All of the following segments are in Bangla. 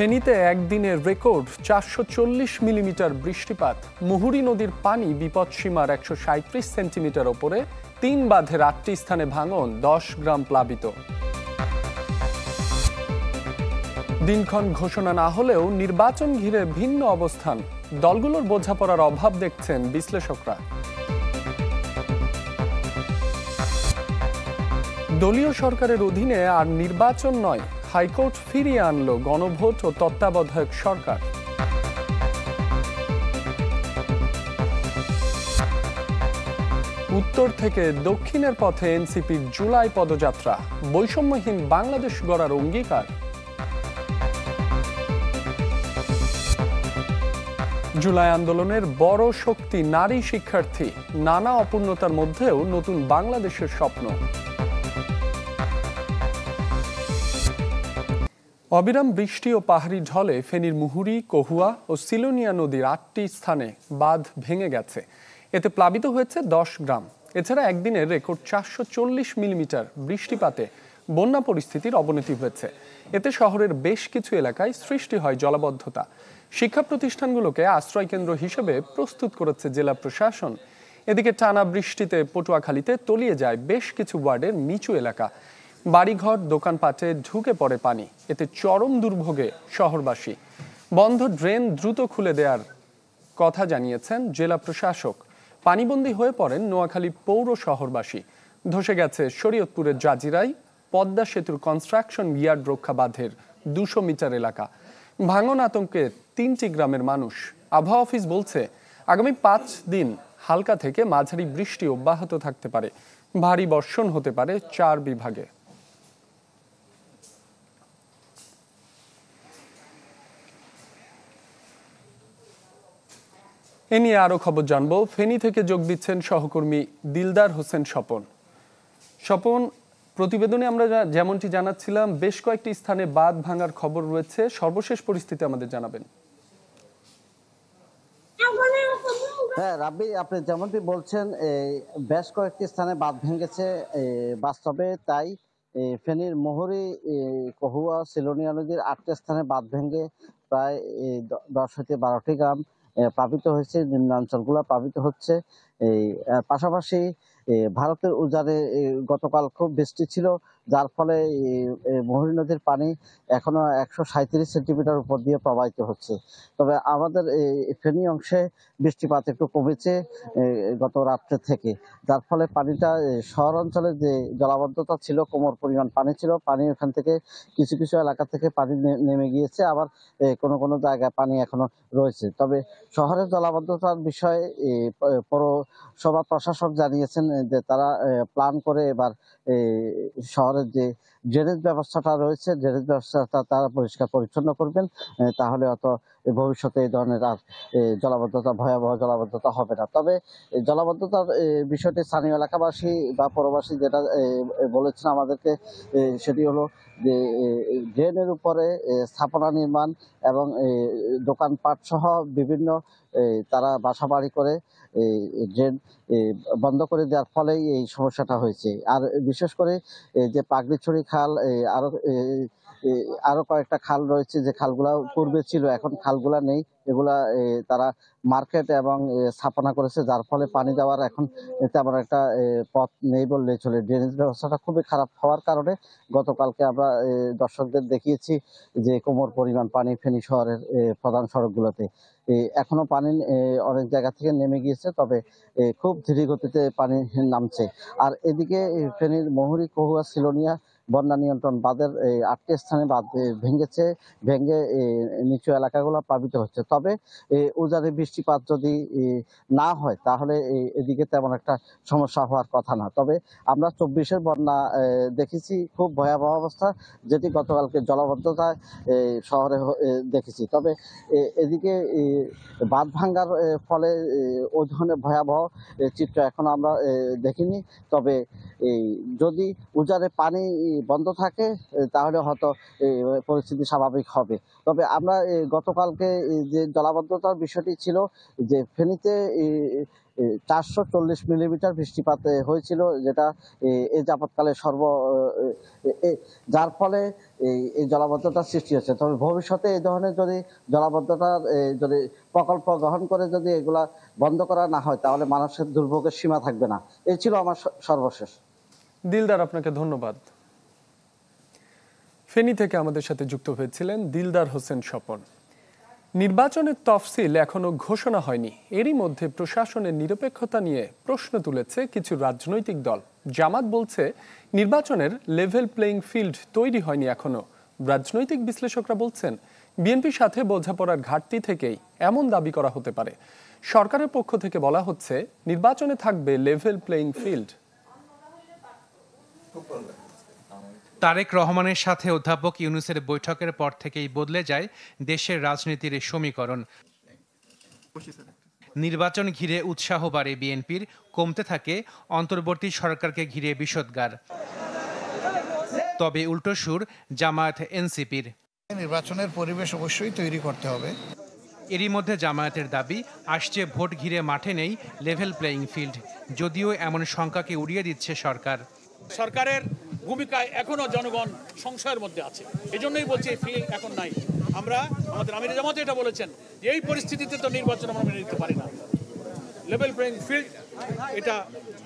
ফেনীতে একদিনের রেকর্ড ৪৪০ মিলিমিটার বৃষ্টিপাত। মুহুরী নদীর পানি বিপদসীমার ১৩৭ সেন্টিমিটার ওপরে। ৩ বাঁধের ৮টি স্থানে ভাঙন, ১০ গ্রাম প্লাবিত। দিনক্ষণ ঘোষণা না হলেও নির্বাচন ঘিরে ভিন্ন অবস্থান। দলগুলোর বোঝাপড়ার অভাব দেখছেন বিশ্লেষকরা। দলীয় সরকারের অধীনে আর নির্বাচন নয়, হাইকোর্ট ফিরিয়ে আনল গণভোট ও তত্ত্বাবধায়ক সরকার। উত্তর থেকে দক্ষিণের পথে এনসিপির জুলাই পদযাত্রা, বৈষম্যহীন বাংলাদেশ গড়ার অঙ্গীকার। জুলাই আন্দোলনের বড় শক্তি নারী শিক্ষার্থী, নানা অপূর্ণতার মধ্যেও নতুন বাংলাদেশের স্বপ্ন। অবিরাম বৃষ্টি ও পাহাড়ি ঢলে ফেনীর মুহুরী, কহুয়া ও সিলোনিয়া নদীর ৮টি স্থানে বাঁধ ভেঙে গেছে। এতে প্লাবিত হয়েছে ১০ গ্রাম। এছাড়া একদিনের রেকর্ড ৪৪০ মিলিমিটার বৃষ্টিপাতে বন্যা পরিস্থিতির অবনতি হয়েছে। এতে শহরের বেশ কিছু এলাকায় সৃষ্টি হয় জলাবদ্ধতা। শিক্ষা প্রতিষ্ঠানগুলোকে আশ্রয়কেন্দ্র হিসেবে প্রস্তুত করেছে জেলা প্রশাসন। এদিকে টানা বৃষ্টিতে পটুয়াখালীতে তলিয়ে যায় বেশ কিছু ওয়ার্ডের নিচু এলাকা। বাড়িঘর, দোকানপাটে ঢুকে পড়ে পানি। এতে চরম দুর্ভোগে শহরবাসী। বন্ধ ড্রেন দ্রুত খুলে দেওয়ার কথা জানিয়েছেন জেলা প্রশাসক। পানিবন্দী হয়ে পড়েন নোয়াখালী পৌর শহরবাসী। ধসে গেছে শরীয়তপুরের জাজিরায় পদ্মা সেতুর কনস্ট্রাকশন ইয়ার্ড রক্ষা বাঁধের ২০০ মিটার এলাকা। ভাঙন আতঙ্কে ৩টি গ্রামের মানুষ। আবহাওয়া অফিস বলছে, আগামী ৫ দিন হালকা থেকে মাঝারি বৃষ্টি অব্যাহত থাকতে পারে। ভারী বর্ষণ হতে পারে ৪ বিভাগে। এ নিয়ে আরো খবর জানবো। ফেনী থেকে যোগ দিচ্ছেন সহকর্মী দিলদার হোসেন স্বপন। স্বপন, প্রতিবেদনে আমরা যেমনটি জানাচ্ছিলাম, বেশ কয়েকটি স্থানে বাঁধ ভাঙার খবর রয়েছে। সর্বশেষ পরিস্থিতি আমাদের জানাবেন। হ্যাঁ রাব্বি, আপনি যেমনটি বলছেন, বেশ কয়েকটি স্থানে বাঁধ ভেঙেছে। বাস্তবে তাই ফেনীর মুহুরী, কহুয়া, সিলোনিয়া নদীর ৮টি স্থানে বাঁধ ভেঙে প্রায় ১০ থেকে ১২টি গ্রাম প্লাবিত হয়েছে। নিম্নাঞ্চলগুলো প্লাবিত হচ্ছে। এই পাশাপাশি ভারতের উজানে গতকাল খুব বৃষ্টি ছিল, যার ফলে মুহুরী নদীর পানি এখনো ১৩৭ সেন্টিমিটার উপর দিয়ে প্রবাহিত হচ্ছে। তবে আমাদের ফেনী অংশে বৃষ্টিপাত একটু কমেছে গত রাত্রে থেকে, যার ফলে পানিটা শহর অঞ্চলে যে জলাবদ্ধতা ছিল, কোমর পরিমাণ পানি ছিল, পানি ওখান থেকে কিছু কিছু এলাকা থেকে পানি নেমে গিয়েছে। আবার কোনো কোনো জায়গায় পানি এখনো রয়েছে। তবে শহরের জলাবদ্ধতার বিষয়ে পৌরসভা প্রশাসক জানিয়েছেন যে তারা প্ল্যান করে এবার শহরের যে ড্রেনেজ ব্যবস্থাটা রয়েছে, ড্রেনেজ ব্যবস্থাটা তারা পরিষ্কার পরিচ্ছন্ন করবেন। তাহলে অত ভবিষ্যতে এই ধরনের আর জলাবদ্ধতা, ভয়াবহ জলাবদ্ধতা হবে না। তবে জলাবদ্ধতার বিষয়টি স্থানীয় এলাকাবাসী বা পৌরবাসী যেটা বলেছেন আমাদেরকে, সেটি হলো যে ড্রেনের উপরে স্থাপনা নির্মাণ এবং দোকানপাট সহ বিভিন্ন তারা বাসা বাড়ি করে ড্রেন বন্ধ করে দেওয়ার ফলেই এই সমস্যাটা হয়েছে। আর বিশেষ করে যে পাগড়িছড়ি খাল, আরো কয়েকটা খাল রয়েছে, যে খালগুলা পূর্বে ছিল, এখন খালগুলা নেই। এগুলা তারা মার্কেট এবং স্থাপনা করেছে, যার ফলে পানি যাওয়ার এখন তেমন একটা পথ নেই বললেই চলে। ড্রেনেজ ব্যবস্থাটা খুবই খারাপ হওয়ার কারণে গতকালকে আমরা দর্শকদের দেখিয়েছি যে কোমর পরিমাণ পানি ফেনী শহরের প্রধান সড়কগুলোতে। এখনো পানি অনেক জায়গা থেকে নেমে গিয়েছে, তবে খুব ধীরে গতিতে পানি নামছে। আর এদিকে ফেনীর মুহুরী, কহুয়া, সিলোনিয়া বন্যা নিয়ন্ত্রণ বাঁধের ৮টি স্থানে বাঁধ ভেঙে নিচু এলাকাগুলো প্লাবিত হচ্ছে। তবে উজানে বৃষ্টিপাত যদি না হয় তাহলে এদিকে তেমন একটা সমস্যা হওয়ার কথা না। তবে আমরা ২৪-এর বন্যা দেখেছি, খুব ভয়াবহ অবস্থা, যেটি গতকালকে জলাবদ্ধতায় শহরে দেখেছি। তবে এদিকে বাঁধ ভাঙ্গার ফলে ওই ধরনের ভয়াবহ চিত্র এখন আমরা দেখিনি। তবে যদি উজানে পানি বন্ধ থাকে তাহলে হয়তো পরিস্থিতি স্বাভাবিক হবে। তবে আমরা গতকালকে যে জলাবদ্ধতার বিষয়টি ছিল যে ফেনীতে 440 মিলিমিটার বৃষ্টিপাত হয়েছিল, যেটা এই যাবৎকালে যার ফলে এই জলাবদ্ধতার সৃষ্টি হচ্ছে। তবে ভবিষ্যতে এই ধরনের যদি জলাবদ্ধতার যদি প্রকল্প গ্রহণ করে যদি এগুলা বন্ধ করা না হয় তাহলে মানুষের দুর্ভোগের সীমা থাকবে না। এই ছিল আমার সর্বশেষ। দিলদার, আপনাকে ধন্যবাদ। ফেনী থেকে আমাদের সাথে যুক্ত হয়েছিলেন দিলদার হোসেন স্বপন। নির্বাচনের তফসিল এখনো ঘোষণা হয়নি, এরই মধ্যে প্রশাসনের নিরপেক্ষতা নিয়ে প্রশ্ন তুলেছে কিছু রাজনৈতিক দল। জামাত বলছে নির্বাচনের লেভেল প্লেইং ফিল্ড তৈরি হয়নি এখনো। রাজনৈতিক বিশ্লেষকরা বলছেন বিএনপির সাথে বোঝাপড়ার ঘাটতি থেকেই এমন দাবি করা হতে পারে। সরকারের পক্ষ থেকে বলা হচ্ছে নির্বাচনে থাকবে লেভেল প্লেইং ফিল্ড। তারেক রহমানের সাথে অধ্যাপক ইউনূসের বৈঠকের পর থেকেই বদলে যায় দেশের রাজনীতির সমীকরণ। নির্বাচন ঘিরে উৎসাহ বাড়ে বিএনপির, কমতে থাকে অন্তর্বর্তী সরকারকে ঘিরে বিষোদ্গার। তবে উল্টো সুর জামায়াত এনসিপির। নির্বাচনের পরিবেশ অবশ্যই তৈরি করতে হবে। এরই মধ্যে জামায়াতের দাবি আসছে ভোট ঘিরে মাঠে নেই লেভেল প্লেইং ফিল্ড, যদিও এমন শঙ্কাকে উড়িয়ে দিচ্ছে সরকার। সরকারের ভূমিকায় এখনো জনগণ সংশয়ের মধ্যে আছে, এজন্যই বলছি এই ফিল্ড এখন নাই। আমাদের আমির জামাত এটা বলেছেন যে এই পরিস্থিতিতে তো নির্বাচন আমরা মেনে নিতে পারি না, লেভেল প্লেইং ফিল্ড এটা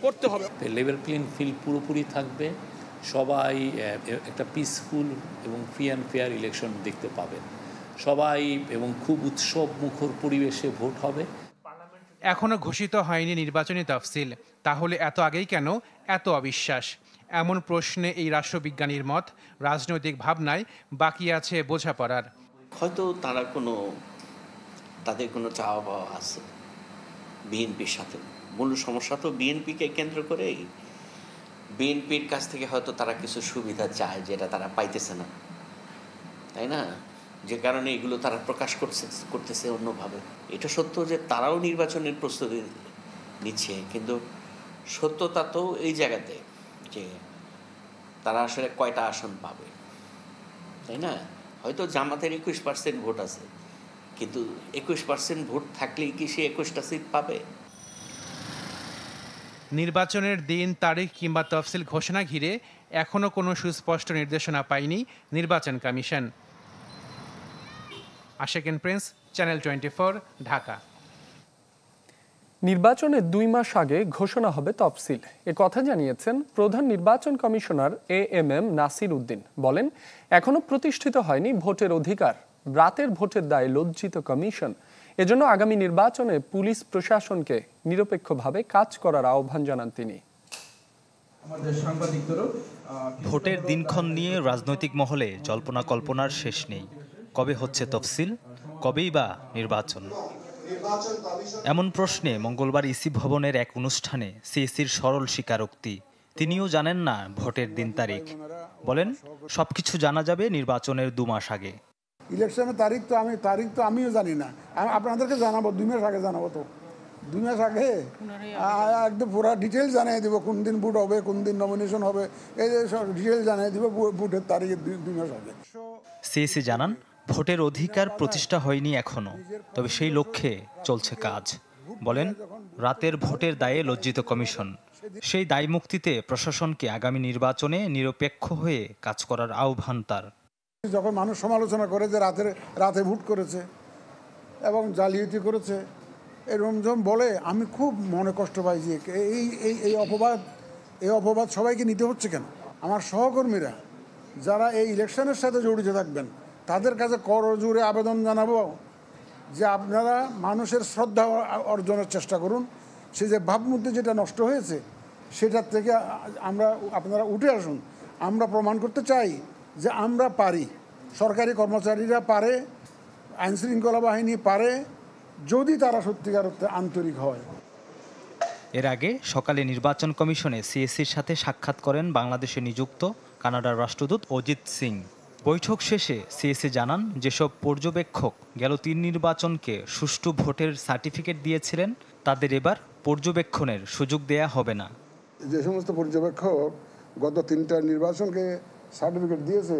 করতে হবে। লেভেল প্লেইং ফিল্ড পুরোপুরি থাকবে, সবাই একটা পিসফুল এবং ফ্রি অ্যান্ড ফেয়ার ইলেকশন দেখতে পাবেন সবাই, এবং খুব উৎসব মুখর পরিবেশে ভোট হবে। এখনো ঘোষিত হয়নি নির্বাচনী তফসিল, তাহলে এত আগেই কেন এত অবিশ্বাস? এমন প্রশ্নে এই রাষ্ট্রবিজ্ঞানীর মত, রাজনৈতিক ভাবনায় বাকি আছে বোঝাপড়ার। হয়তো তাদের কোনো চাওয়া পাওয়া আছে বিএনপির সাথে। মূল সমস্যা তো বিএনপিকে কেন্দ্র করেই, বিএনপির কাছ থেকে হয়তো তারা কিছু সুবিধা চায় যেটা তারা পাইতেছে না, তাই না? যে কারণে এগুলো তারা প্রকাশ করতেছে অন্যভাবে। এটা সত্য যে তারাও নির্বাচনের প্রস্তুতি নিচ্ছে, কিন্তু সত্যতা তো এই জায়গাতে যে তারা আসলে কয়টা আসন পাবে, তাই না? হয়তো জামাতের 21% ভোট আছে, কিন্তু 21% ভোট থাকলেই কি সে 21টা সিট পাবে? নির্বাচনের দিন, তারিখ কিংবা তফসিল ঘোষণা ঘিরে এখনো কোনো সুস্পষ্ট নির্দেশনা পায়নি নির্বাচন কমিশন। আশিকুন প্রিন্স, চ্যানেল 24, ঢাকা। নির্বাচনের 2 মাস আগে ঘোষণা হবে তফসিল, এ কথা জানিয়েছেন প্রধান নির্বাচন কমিশনার AMM নাসির উদ্দিন। বলেন এখনো প্রতিষ্ঠিত হয়নি ভোটের অধিকার, রাতের ভোটের দায়ে লজ্জিত কমিশন। এজন্য আগামী নির্বাচনে পুলিশ প্রশাসনকে নিরপেক্ষভাবে কাজ করার আহ্বান জানান তিনি। ভোটের দিনক্ষণ নিয়ে রাজনৈতিক মহলে জল্পনা কল্পনার শেষ নেই। কবে হচ্ছে তফসিল, কবেই বা নির্বাচন? এমন প্রশ্নে মঙ্গলবার ইসি ভবনের এক অনুষ্ঠানে সিইসির সরল স্বীকারোক্তি। তিনিও জানেন না ভোটের দিন তারিখ। বলেন সবকিছু জানা যাবে নির্বাচনের 2 মাস আগে। ইলেকশনের তারিখ তো আমিও জানি না, আপনাদেরকে জানাবো 2 মাস আগে জানাবো। তো 2 মাস আগে একদম পুরো ডিটেলস জানিয়ে দিব, কোন দিন ভোট হবে, কোন দিন নমিনেশন হবে, এই সব ডিটেলস জানিয়ে দিব ভোটের তারিখে 2 মাস আগে। সিইসি জানান ভোটের অধিকার প্রতিষ্ঠা হয়নি এখনো, তবে সেই লক্ষ্যে চলছে কাজ। বলেন রাতের ভোটের দায়ে লজ্জিত কমিশন, সেই দায় মুক্তিতে প্রশাসনকে আগামী নির্বাচনে নিরপেক্ষ হয়ে কাজ করার আহ্বান তার। যখন মানুষ সমালোচনা করে যে রাতে ভোট করেছে এবং জালিয়াতি করেছে, এরকম যখন বলে আমি খুব মনে কষ্ট পাই যে এই অপবাদ সবাইকে নিতে হচ্ছে কেন? আমার সহকর্মীরা যারা এই ইলেকশনের সাথে জড়িত থাকবেন তাদের কাছে করজোড়ে আবেদন জানাবো যে আপনারা মানুষের শ্রদ্ধা অর্জনের চেষ্টা করুন। সে যে ভাবমূর্তি যেটা নষ্ট হয়েছে সেটার থেকে আপনারা উঠে আসুন। আমরা প্রমাণ করতে চাই যে আমরা পারি, সরকারি কর্মচারীরা পারে, আইনশৃঙ্খলা বাহিনী পারে, যদি তারা সত্যিকার অর্থে আন্তরিক হয়। এর আগে সকালে নির্বাচন কমিশনে সিএসির সাথে সাক্ষাৎ করেন বাংলাদেশে নিযুক্ত কানাডার রাষ্ট্রদূত অজিত সিং। বৈঠক শেষে সিএসি জানান যেসব পর্যবেক্ষক গেল 3 নির্বাচনকে সুষ্ঠু ভোটের সার্টিফিকেট দিয়েছিলেন তাদের এবার পর্যবেক্ষণের সুযোগ দেয়া হবে না। যে সমস্ত পর্যবেক্ষক গত 3টা নির্বাচনকে সার্টিফিকেট দিয়েছে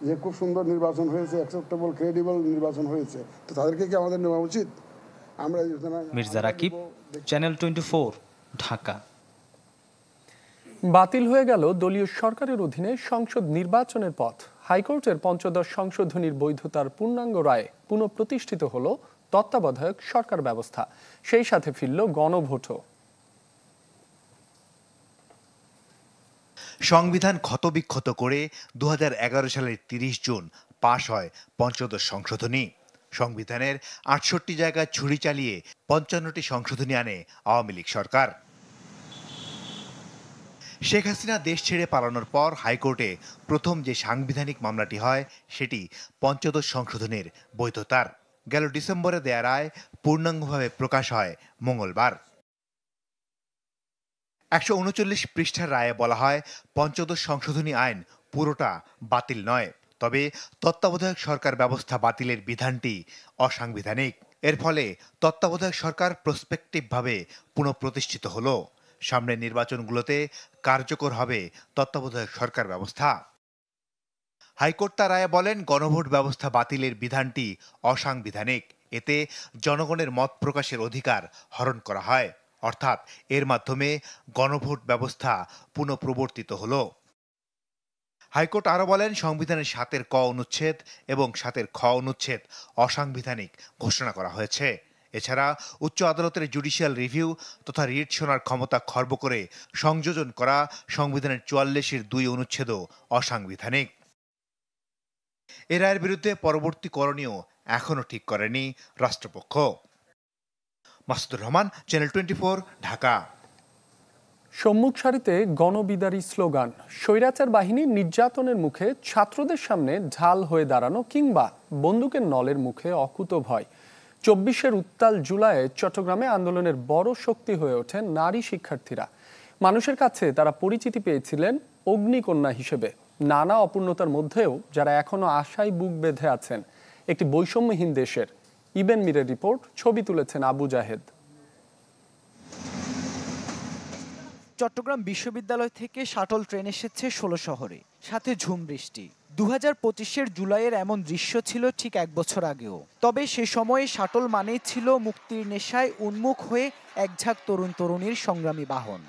যে খুব সুন্দর নির্বাচন হয়েছে, অ্যাকসেপ্টেবল ক্রেডিবল নির্বাচন হয়েছে, তো তাদেরকে কি আমাদের নেওয়া উচিত? আমরা মির্জা রাকিব, চ্যানেল 24, ঢাকা। বাতিল হয়ে গেল দলীয় সরকারের অধীনে সংসদ নির্বাচনের পথ। হাইকোর্টের পঞ্চদশ সংশোধনীর বৈধতার পূর্ণাঙ্গ রায়ে পুনঃপ্রতিষ্ঠিত হল তত্ত্বাবধায়ক সরকার ব্যবস্থা। সেই সাথে ফিরল গণভোটও। সংবিধান ক্ষতবিক্ষত করে 2011 সালের 30 জুন পাশ হয় পঞ্চদশ সংশোধনী। সংবিধানের 68 জায়গায় ছুরি চালিয়ে 55টি সংশোধনী আনে আওয়ামী লীগ সরকার। শেখ হাসিনা দেশ ছেড়ে পালানোর পর হাইকোর্টে প্রথম যে সাংবিধানিক মামলাটি হয় সেটি পঞ্চদশ সংশোধনীর বৈধতার। গেল ডিসেম্বরে দেয়া রায় পূর্ণাঙ্গভাবে প্রকাশ হয় মঙ্গলবার। 139 পৃষ্ঠার রায়ে বলা হয়, পঞ্চদশ সংশোধনী আইন পুরোটা বাতিল নয়, তবে তত্ত্বাবধায়ক সরকার ব্যবস্থা বাতিলের বিধানটি অসাংবিধানিক। এর ফলে তত্ত্বাবধায়ক সরকার প্রসপেক্টিভভাবে পুনঃপ্রতিষ্ঠিত হলো। সামনের নির্বাচনগুলোতে কার্যকর হবে তত্ত্বাবধায়ক সরকার ব্যবস্থা। হাইকোর্ট তার রায়ে বলেন, গণভোট ব্যবস্থা বাতিলের বিধানটি অসাংবিধানিক। এতে জনগণের মত প্রকাশের অধিকার হরণ করা হয়, অর্থাৎ এর মাধ্যমে গণভোট ব্যবস্থা পুনঃপ্রবর্তিত হলো। হাইকোর্ট আরও বলেন, সংবিধানের 7-এর ক অনুচ্ছেদ এবং 7-এর খ অনুচ্ছেদ অসাংবিধানিক ঘোষণা করা হয়েছে। এছাড়া উচ্চ আদালতের জুডিশিয়াল রিভিউ তথা রিট শোনার ক্ষমতা খর্ব করে সংযোজন করা সংবিধানের 44-এর 2 অনুচ্ছেদও অসাংবিধানিক। এ রায়ের বিরুদ্ধে পরবর্তী করণীয় এখনও ঠিক করেনি রাষ্ট্রপক্ষ। মাসুদুর রহমান, চ্যানেল 24, ঢাকা। সম্মুখ সারিতে গণবিদারী স্লোগান, স্বৈরাচার বাহিনীর নির্যাতনের মুখে ছাত্রদের সামনে ঢাল হয়ে দাঁড়ানো কিংবা বন্দুকের নলের মুখে অকুত ভয়। 24-এর উত্তাল জুলাইয়ে চট্টগ্রামে আন্দোলনের বড় শক্তি হয়ে ওঠেন নারী শিক্ষার্থীরা। মানুষের কাছে তারা পরিচিতি পেয়েছিলেন অগ্নিকন্যা হিসেবে। নানা অপূর্ণতার মধ্যেও যারা এখনো আশায় বুক বেঁধে আছেন একটি বৈষম্যহীন দেশের। ইবেন মিরের রিপোর্ট, ছবি তুলেছেন আবু জাহেদ। চট্টগ্রাম বিশ্ববিদ্যালয় থেকে শাটল ট্রেন এসেছে 16 শহরে, সাথে ঝুম বৃষ্টি। 2025-এর জুলাইয়ের এমন দৃশ্য ছিল ঠিক 1 বছর আগেও। তবে সে সময়ে শাটল মানেই ছিল মুক্তির নেশায় উন্মুখ হয়ে একঝাঁক তরুণ তরুণীর সংগ্রামী বাহন।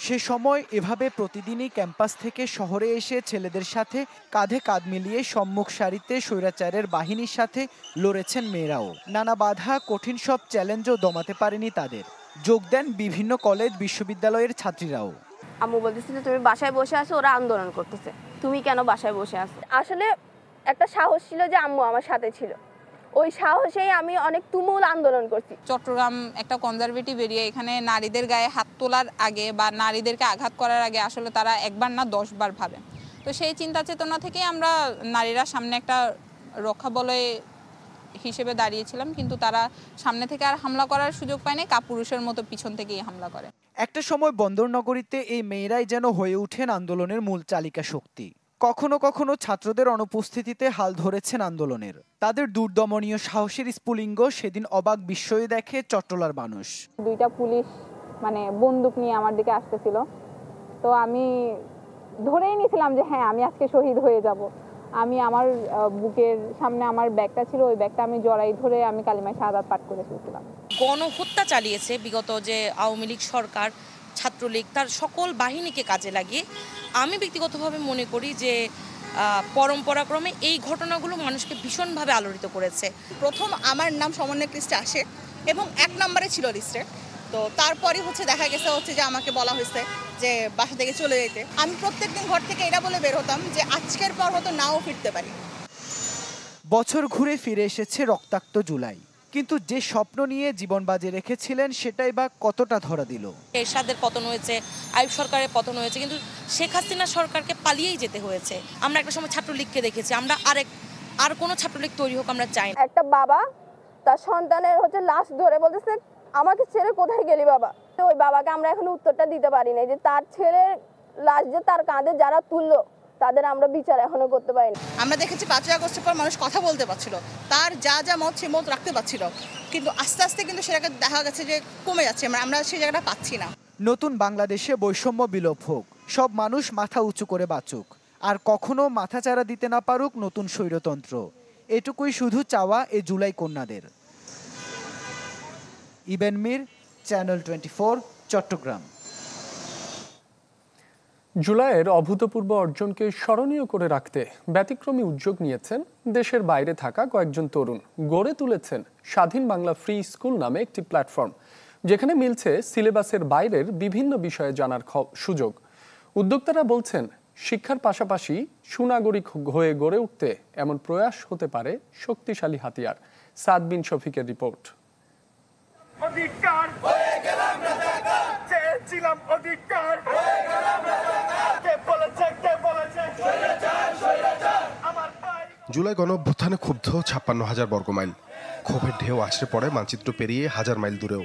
সে সময় এভাবে প্রতিদিনই ক্যাম্পাস থেকে শহরে এসে ছেলেদের সাথে কাঁধে কাঁধ মিলিয়ে সম্মুখ সারিতে স্বৈরাচারের বাহিনীর সাথে লড়েছেন মেয়েরাও। নানা বাধা, কঠিন সব চ্যালেঞ্জও দমাতে পারেনি তাদের। যোগ দেন বিভিন্ন কলেজ বিশ্ববিদ্যালয়ের ছাত্রীরাও। আম্মু বলতেছিল তুমি বাসায় বসে আছো, ওরা আন্দোলন করতেছে, তুমি কেন বাসায় বসে আছো? আসলে একটা সাহস ছিল যে আম্মু আমার সাথে ছিল, ওই সাহসেই আমি অনেক তুমুল আন্দোলন করছি। চট্টগ্রাম একটা কনজারভেটিভ এরিয়া, এখানে নারীদের গায়ে হাত তোলার আগে বা নারীদেরকে আঘাত করার আগে আসলে তারা একবার না 10 বার ভাবে। তো সেই চিন্তা চেতনা থেকেই আমরা নারীরা সামনে একটা রক্ষা বলয় হিসেবে দাঁড়িয়েছিলাম, কিন্তু তারা সামনে থেকে আর হামলা করার সুযোগ পায়নি, কাপুরুষের মতো পিছন থেকেই হামলা করে। একটা সময় বন্দরনগরীতে এই মেয়েরাই যেন হয়ে ওঠেন আন্দোলনের মূল চালিকা শক্তি। কখনো কখনো ছাত্রদের অনুপস্থিতিতে হাল ধরেছেন আন্দোলনের। তাদের দুর্দমনীয় সাহসের স্ফুলিঙ্গ সেদিন অবাক বিস্ময়ে দেখে চট্টলার মানুষ। 2টা পুলিশ বন্দুক নিয়ে আমার দিকে আসতেছিল, তো আমি ধরেই নিয়েছিলাম যে হ্যাঁ আমি আজকে শহীদ হয়ে যাব। আমি আমার বুকের সামনে আমার ব্যাগটা ছিল, ওই ব্যাগটা আমি জড়াই ধরে আমি কালিমায় শাহাদাত পাঠ করে ফেলছিলাম। গণহত্যা চালিয়েছে বিগত যে আওয়ামী লীগ সরকার, ছাত্রলীগ, তার সকল বাহিনীকে কাজে লাগিয়ে। আমি ব্যক্তিগতভাবে মনে করি যে পরম্পরাক্রমে এই ঘটনাগুলো মানুষকে ভীষণভাবে আলোড়িত করেছে। প্রথম আমার নাম সমন্বয়ক লিস্টে আসে এবং 1 নম্বরে ছিল লিস্টে। তো তারপরই দেখা গেছে যে আমাকে বলা হয়েছে যে বাসা থেকে চলে যেতে। আমি প্রত্যেকদিন ঘর থেকে এটা বলে বের হতাম যে আজকের পর হয়তো নাও ফিরতে পারি। বছর ঘুরে ফিরে এসেছে রক্তাক্ত জুলাই, কিন্তু যে স্বপ্ন নিয়ে জীবন বাজি রেখেছিলেন সেটাই বা কতটা ধরা দিল। এরশাদের পতন হয়েছে, আইয়ুব সরকারের পতন হয়েছে, কিন্তু শেখ হাসিনা সরকারকে পালিয়েই যেতে হয়েছে। আমরা একটা সময় ছাত্রলীগকে দেখেছি, আমরা আর কোনো ছাত্রলীগ তৈরি হোক আমরা চাই না। একটা বাবা তার সন্তানের লাশ ধরে বলতেছে আমাকে ছেড়ে কোথায় গেলি বাবা। তো ওই বাবাকে আমরা এখন উত্তরটা দিতে পারি না যে তার ছেলের লাশ যে তার কাঁধে যারা তুললো তাদের আমরা বিচার এখনো করতে পারিনি। আমরা দেখেছি 5ই আগস্টের পর মানুষ কথা বলতে পারছিল, তার যা মত সে মত রাখতে পারছিল, কিন্তু আস্তে আস্তে কিন্তু সেটাকে দেখা গেছে যে কমে যাচ্ছে, আমরা সেই জায়গাটা পাচ্ছি না। নতুন বাংলাদেশে বৈষম্য বিলোপ হোক, সব মানুষ মাথা উঁচু করে বাঁচুক, আর কখনো মাথাচাড়া দিতে না পারুক নতুন স্বৈরতন্ত্র। এটুকুই শুধু চাওয়া এ জুলাই কন্যাদের। ইবেন মির, চ্যানেল 24, চট্টগ্রাম। জুলাইয়ের অভূতপূর্ব অর্জনকে স্মরণীয় করে রাখতে ব্যতিক্রমী উদ্যোগ নিয়েছেন দেশের বাইরে থাকা কয়েকজন তরুণ। গড়ে তুলেছেন স্বাধীন বাংলা ফ্রি স্কুল নামে একটি প্ল্যাটফর্ম, যেখানে মিলছে সিলেবাসের বাইরের বিভিন্ন বিষয়ে জানার সুযোগ। উদ্যোক্তারা বলছেন, শিক্ষার পাশাপাশি সুনাগরিক হয়ে গড়ে উঠতে এমন প্রয়াস হতে পারে শক্তিশালী হাতিয়ার। সাদ বিন শফিকের রিপোর্ট। জুলাই গণঅভ্যুত্থানে ক্ষুব্ধ 56,000 বর্গমাইল। ক্ষোভের ঢেউ আছড়ে পড়ে মানচিত্র পেরিয়ে 1000 মাইল দূরেও।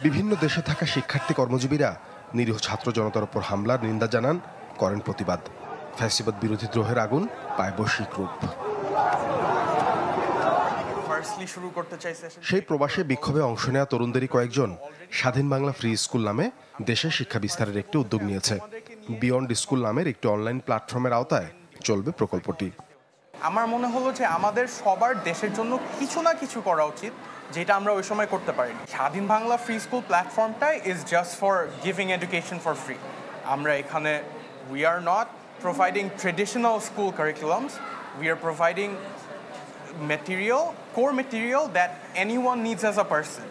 বিভিন্ন দেশে থাকা শিক্ষার্থী কর্মজীবীরা নিরীহ ছাত্র জনতার উপর হামলার নিন্দা জানান, করেন প্রতিবাদ। ফ্যাসিবাদ বিরোধী দ্রোহের আগুন পায় বৈশ্বিক রূপ। সেই প্রবাসে বিক্ষোভে অংশ নেওয়া তরুণদেরই কয়েকজন স্বাধীন বাংলা ফ্রি স্কুল নামে দেশে শিক্ষা বিস্তারের একটি উদ্যোগ নিয়েছে। বিয়ন্ড স্কুল নামের একটি অনলাইন প্ল্যাটফর্মের আওতায় চলবে প্রকল্পটি। আমার মনে হলো যে আমাদের সবার দেশের জন্য কিছু না কিছু করা উচিত, যেটা আমরা ওই সময় করতে পারিনি। স্বাধীন বাংলা ফ্রি স্কুল প্ল্যাটফর্মটা is just for giving education for free. আমরা এখানে we are not providing traditional school curriculums, we are providing material, core material that anyone needs as a person.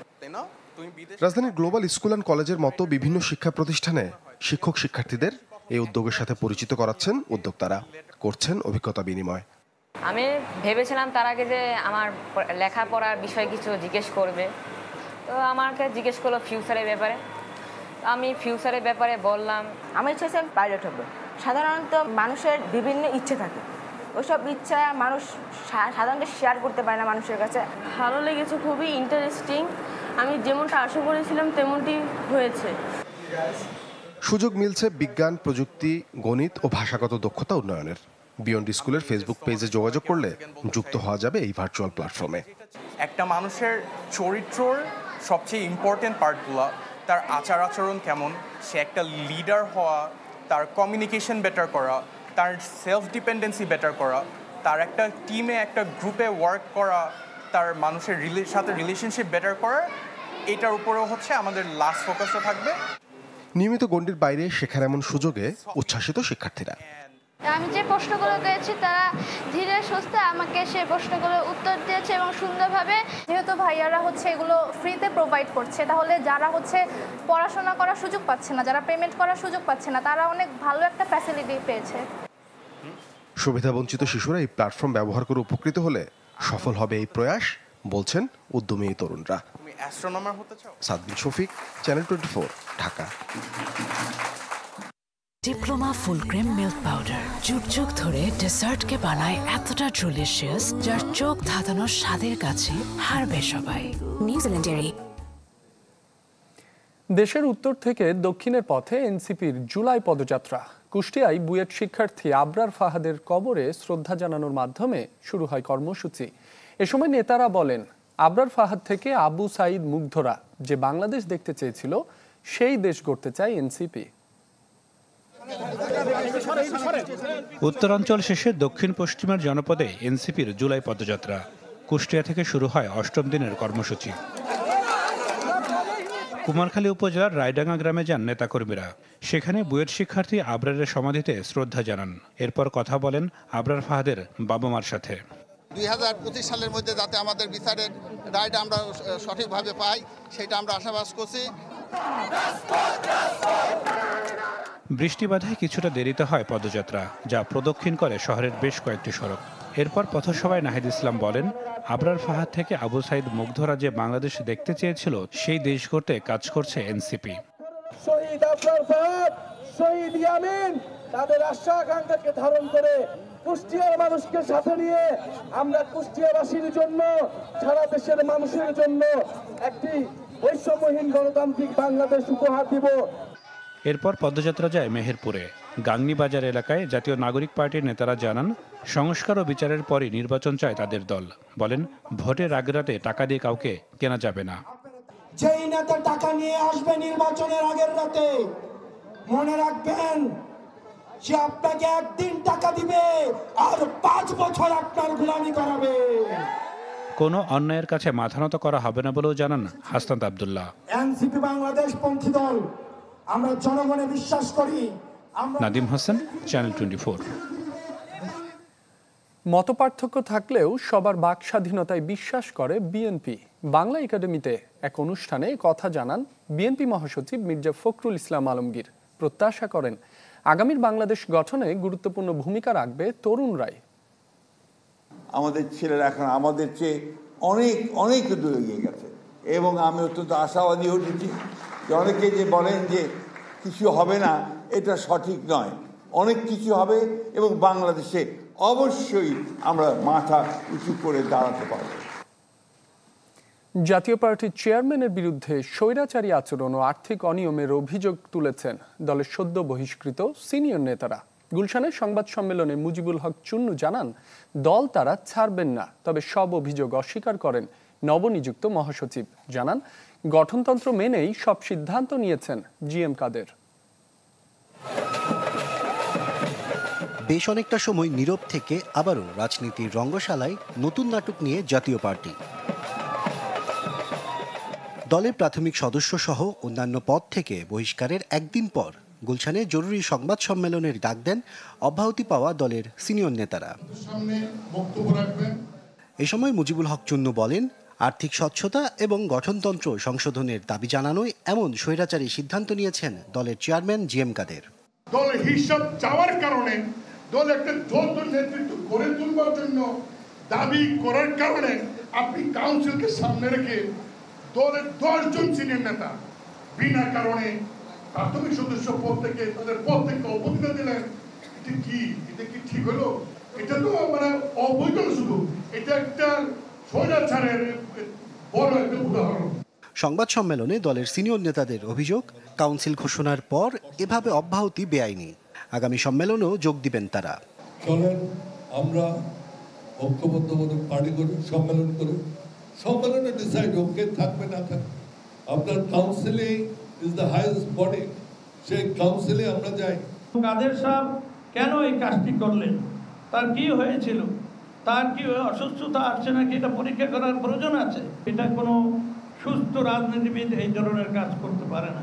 রাজধানীর গ্লোবাল স্কুল অ্যান্ড কলেজের মতো বিভিন্ন শিক্ষা প্রতিষ্ঠানে শিক্ষক শিক্ষার্থীদের এই উদ্যোগের সাথে পরিচিত করাচ্ছেন উদ্যোক্তারা, করছেন অভিজ্ঞতা বিনিময়। আমি ভেবেছিলাম তার আগে যে আমার লেখাপড়ার বিষয়ে কিছু জিজ্ঞেস করবে, তো আমাকে জিজ্ঞেস করলো ফিউচারের ব্যাপারে। আমি ফিউচারের ব্যাপারে বললাম আমি ইচ্ছে পাইলট হবো। সাধারণত মানুষের বিভিন্ন ইচ্ছে থাকে, ওইসব ইচ্ছা মানুষ সাধারণত শেয়ার করতে পারে না মানুষের কাছে। ভালো লেগেছে, খুবই ইন্টারেস্টিং। আমি যেমনটা আশা করেছিলাম তেমনটি হয়েছে। সুযোগ মিলছে বিজ্ঞান, প্রযুক্তি, গণিত ও ভাষাগত দক্ষতা উন্নয়নের। বিয়ন্ড স্কুলের ফেসবুক পেজে যোগাযোগ করলে যুক্ত হওয়া যাবে এই ভার্চুয়াল প্ল্যাটফর্মে। একটা মানুষের চরিত্রর সবচেয়ে ইম্পর্টেন্ট পার্টগুলো, তার আচার আচরণ কেমন, সে একটা লিডার হওয়া, তার কমিউনিকেশন বেটার করা, তার সেলফ ডিপেন্ডেন্সি বেটার করা, তার একটা টিমে একটা গ্রুপে ওয়ার্ক করা, তার মানুষের সাথে রিলেশনশিপ বেটার করা, এটার উপরেও হচ্ছে আমাদের লাস্ট ফোকাসও থাকবে। নিয়মিত গণ্ডির বাইরে শেখার এমন সুযোগে উচ্ছ্বাসিত শিক্ষার্থীরা। আমি যে প্রশ্নগুলো পেয়েছি তারা ধীরে সুস্থে আমাকে সেই প্রশ্নগুলো উত্তর দিয়েছে এবং সুন্দরভাবে। যেহেতু ভাইয়ারা হচ্ছে এগুলো ফ্রিতে প্রোভাইড করছে, তাহলে যারা হচ্ছে পড়াশোনা করার সুযোগ পাচ্ছে না, যারা পেমেন্ট করার সুযোগ পাচ্ছে না, তারা অনেক ভালো একটা ফ্যাসিলিটি পেয়েছে। সুবিধাবঞ্চিত শিশুরা এই প্ল্যাটফর্ম ব্যবহার করে উপকৃত হলে সফল হবে এই প্রয়াস, বলছেন উদ্যমী তরুণরা। Saad bin Shafiq, channel 24, Dhaka. Diploma full cream milk powder যুগ ধরে ডেজার্টকে বানায় এতটা ডিলিশিয়াস, যার চোখ ধাঁধানোর স্বাদের কাছে হারবে সবাই। নিউজিল্যান্ডেরই। দেশের উত্তর থেকে দক্ষিণের পথে এনসিপির জুলাই পদযাত্রা। কুষ্টিয়ায় বুয়েট শিক্ষার্থী আবরার ফাহাদের কবরে শ্রদ্ধা জানানোর মাধ্যমে শুরু হয় কর্মসূচি। এ সময় নেতারা বলেন, আবরার ফাহাদ থেকে আবু সাইদ মুগ্ধরা যে বাংলাদেশ দেখতে চেয়েছিল, সেই দেশ গড়তে চায় এনসিপি। উত্তরাঞ্চল শেষে দক্ষিণ পশ্চিমের জনপদে এনসিপির জুলাই পদযাত্রা। কুষ্টিয়া থেকে শুরু হয় 8ম দিনের কর্মসূচি। কুমারখালী উপজেলার রায়ডাঙ্গা গ্রামে যান নেতাকর্মীরা। সেখানে বুয়েট শিক্ষার্থী আবরারের সমাধিতে শ্রদ্ধা জানান। এরপর কথা বলেন আবরার ফাহাদের বাবা মার সাথে। 2025 সালের মধ্যে যাতে আমাদের বিচারের রায়টা আমরা সঠিকভাবে পাই, সেটা আমরা আশাবাদ করছি। বৃষ্টি বাধায় কিছুটা দেরিতে হয় পদযাত্রা, যা প্রদক্ষিণ করে শহরের বেশ কয়েকটি সড়ক। এরপর পথসভায় নাহিদ ইসলাম বলেন, আবরার ফাহাদ থেকে আবু সাইদ মুগ্ধরা যে বাংলাদেশ দেখতে চেয়েছিল, সেই দেশ গড়তে কাজ করছে এনসিপি। শহীদ আবরার ফাহাদ, শহীদ ইয়ামিন তাদের আশা আকাঙ্ক্ষাকে ধারণ করে কুষ্টিয়ার মানুষকে সাথে নিয়ে আমরা কুষ্টিয়াবাসীর জন্য, সারা দেশের মানুষের জন্য একটি বৈষম্যহীন গণতান্ত্রিক বাংলাদেশ উপহার দিব। এরপর পদযাত্রা যায় মেহেরপুরে। গাংনী বাজার এলাকায় জাতীয় নাগরিক পার্টির নেতারা জানান, সংস্কার ও বিচারের পরই নির্বাচন চায় তাদের দল। বলেন, ভোটের আগের রাতে টাকা দিয়ে কাউকে কেনা যাবে না। যেই নেতা টাকা নিয়ে আসবে নির্বাচনের আগের রাতে, মনে রাখবেন সে আপনাকে একদিন টাকা দিবে আর 5 বছর আপনার গোলামি করাবে। কোনো অন্যায়ের কাছে মাথা নত করা হবে না বলেও জানান হাসনাত আব্দুল্লাহ। এনসিপি বাংলাদেশ পন্থী দল, আমরা জনগণে বিশ্বাস করি। নাদিম হোসেন, চ্যানেল 24। মতপার্থক্য থাকলেও সবার বাক স্বাধীনতায় বিশ্বাস করে বিএনপি। বাংলা একাডেমিতে এক অনুষ্ঠানে কথা জানান বিএনপি মহাসচিব মির্জা ফখরুল ইসলাম আলমগীর। প্রত্যাশা করেন আগামীর বাংলাদেশ গঠনে গুরুত্বপূর্ণ ভূমিকা রাখবে তরুণরাই। আমাদের ছেলেরা এখন আমাদের চেয়ে অনেক অনেক দূরে এগিয়ে গেছে এবং আমি অত্যন্ত আশাবাদী হয়েছি যে অনেকে যে বলেন যে কিছু হবে না, এটা সঠিক নয়। অনেক কিছু হবে এবং বাংলাদেশে অবশ্যই আমরা মাথা উঁচু করে দাঁড়াতে পারব। জাতীয় পার্টির চেয়ারম্যানের বিরুদ্ধে স্বৈরাচারী আচরণ ও আর্থিক অনিয়মের অভিযোগ তুলেছেন দলের সদ্য বহিষ্কৃত সিনিয়র নেতারা। গুলশানের সংবাদ সম্মেলনে মুজিবুল হক চুন্নু জানান দল তারা ছাড়বেন না, তবে সব অভিযোগ অস্বীকার করেন নবনিযুক্ত মহাসচিব। জানান গঠনতন্ত্র মেনেই সব সিদ্ধান্ত নিয়েছেন জিএম কাদের। বেশ অনেকটা সময় নীরব থেকে আবারও রাজনীতির রঙ্গশালায় নতুন নাটক নিয়ে জাতীয় পার্টি। দলের প্রাথমিক সদস্য সহ অন্যান্য পদ থেকে বহিষ্কারের একদিন পর গুলশানে জরুরি সংবাদ সম্মেলনের ডাক দেন অব্যাহতি পাওয়া দলের সিনিয়র নেতারা। এ সময় মুজিবুল হক চুন্নু বলেন, আর্থিক স্বচ্ছতা এবং গঠনতন্ত্র সংশোধনের দাবি জানানোয় এমন স্বৈরাচারী সিদ্ধান্ত নিয়েছেন দলের চেয়ারম্যান জিএম কাদের। দলের হিসাব চাওয়ার কারণে, দল একটা যৌথ নেতৃত্ব গড়ে তুলবার জন্য দাবি করার কারণে আপনি কাউন্সিলকে সামনে রেখে দলের 10 জন সিনিয়র নেতা বিনা কারণে প্রাথমিক সদস্য পদ থেকে তাদের পদ থেকে অবসর দিলেন। এটা কি ঠিক হলো? এটা তো মানে অবৈধ, শুধু এটা একটা স্বৈরাচারের বড় একটা উদাহরণ। সংবাদ সম্মেলনে দলের সিনিয়র নেতাদের অভিযোগ, কাউন্সিল ঘোষণার পর এভাবে অব্যাহতি বেআইনি। আগামী সম্মেলনেও যোগ দিবেন তারা। চলেন আমরা ঐক্যবদ্ধভাবে পার্টি করি, সম্মেলন করি, সম্মেলনে ডিসাইড ওকে থাকবে না থাকবে। আপনার counselling is the highest body, সেই কাউন্সিলে আমরা যাই। কাদের সাহেব কেন এই কাজটি করলেন, তার কি হয়েছিল, তার কি অসুস্থতা আসছে নাকি, এটা পরীক্ষা করার প্রয়োজন আছে। এটা কোনো সুস্থ রাজনীতিবিদ এই ধরনের কাজ করতে পারে না।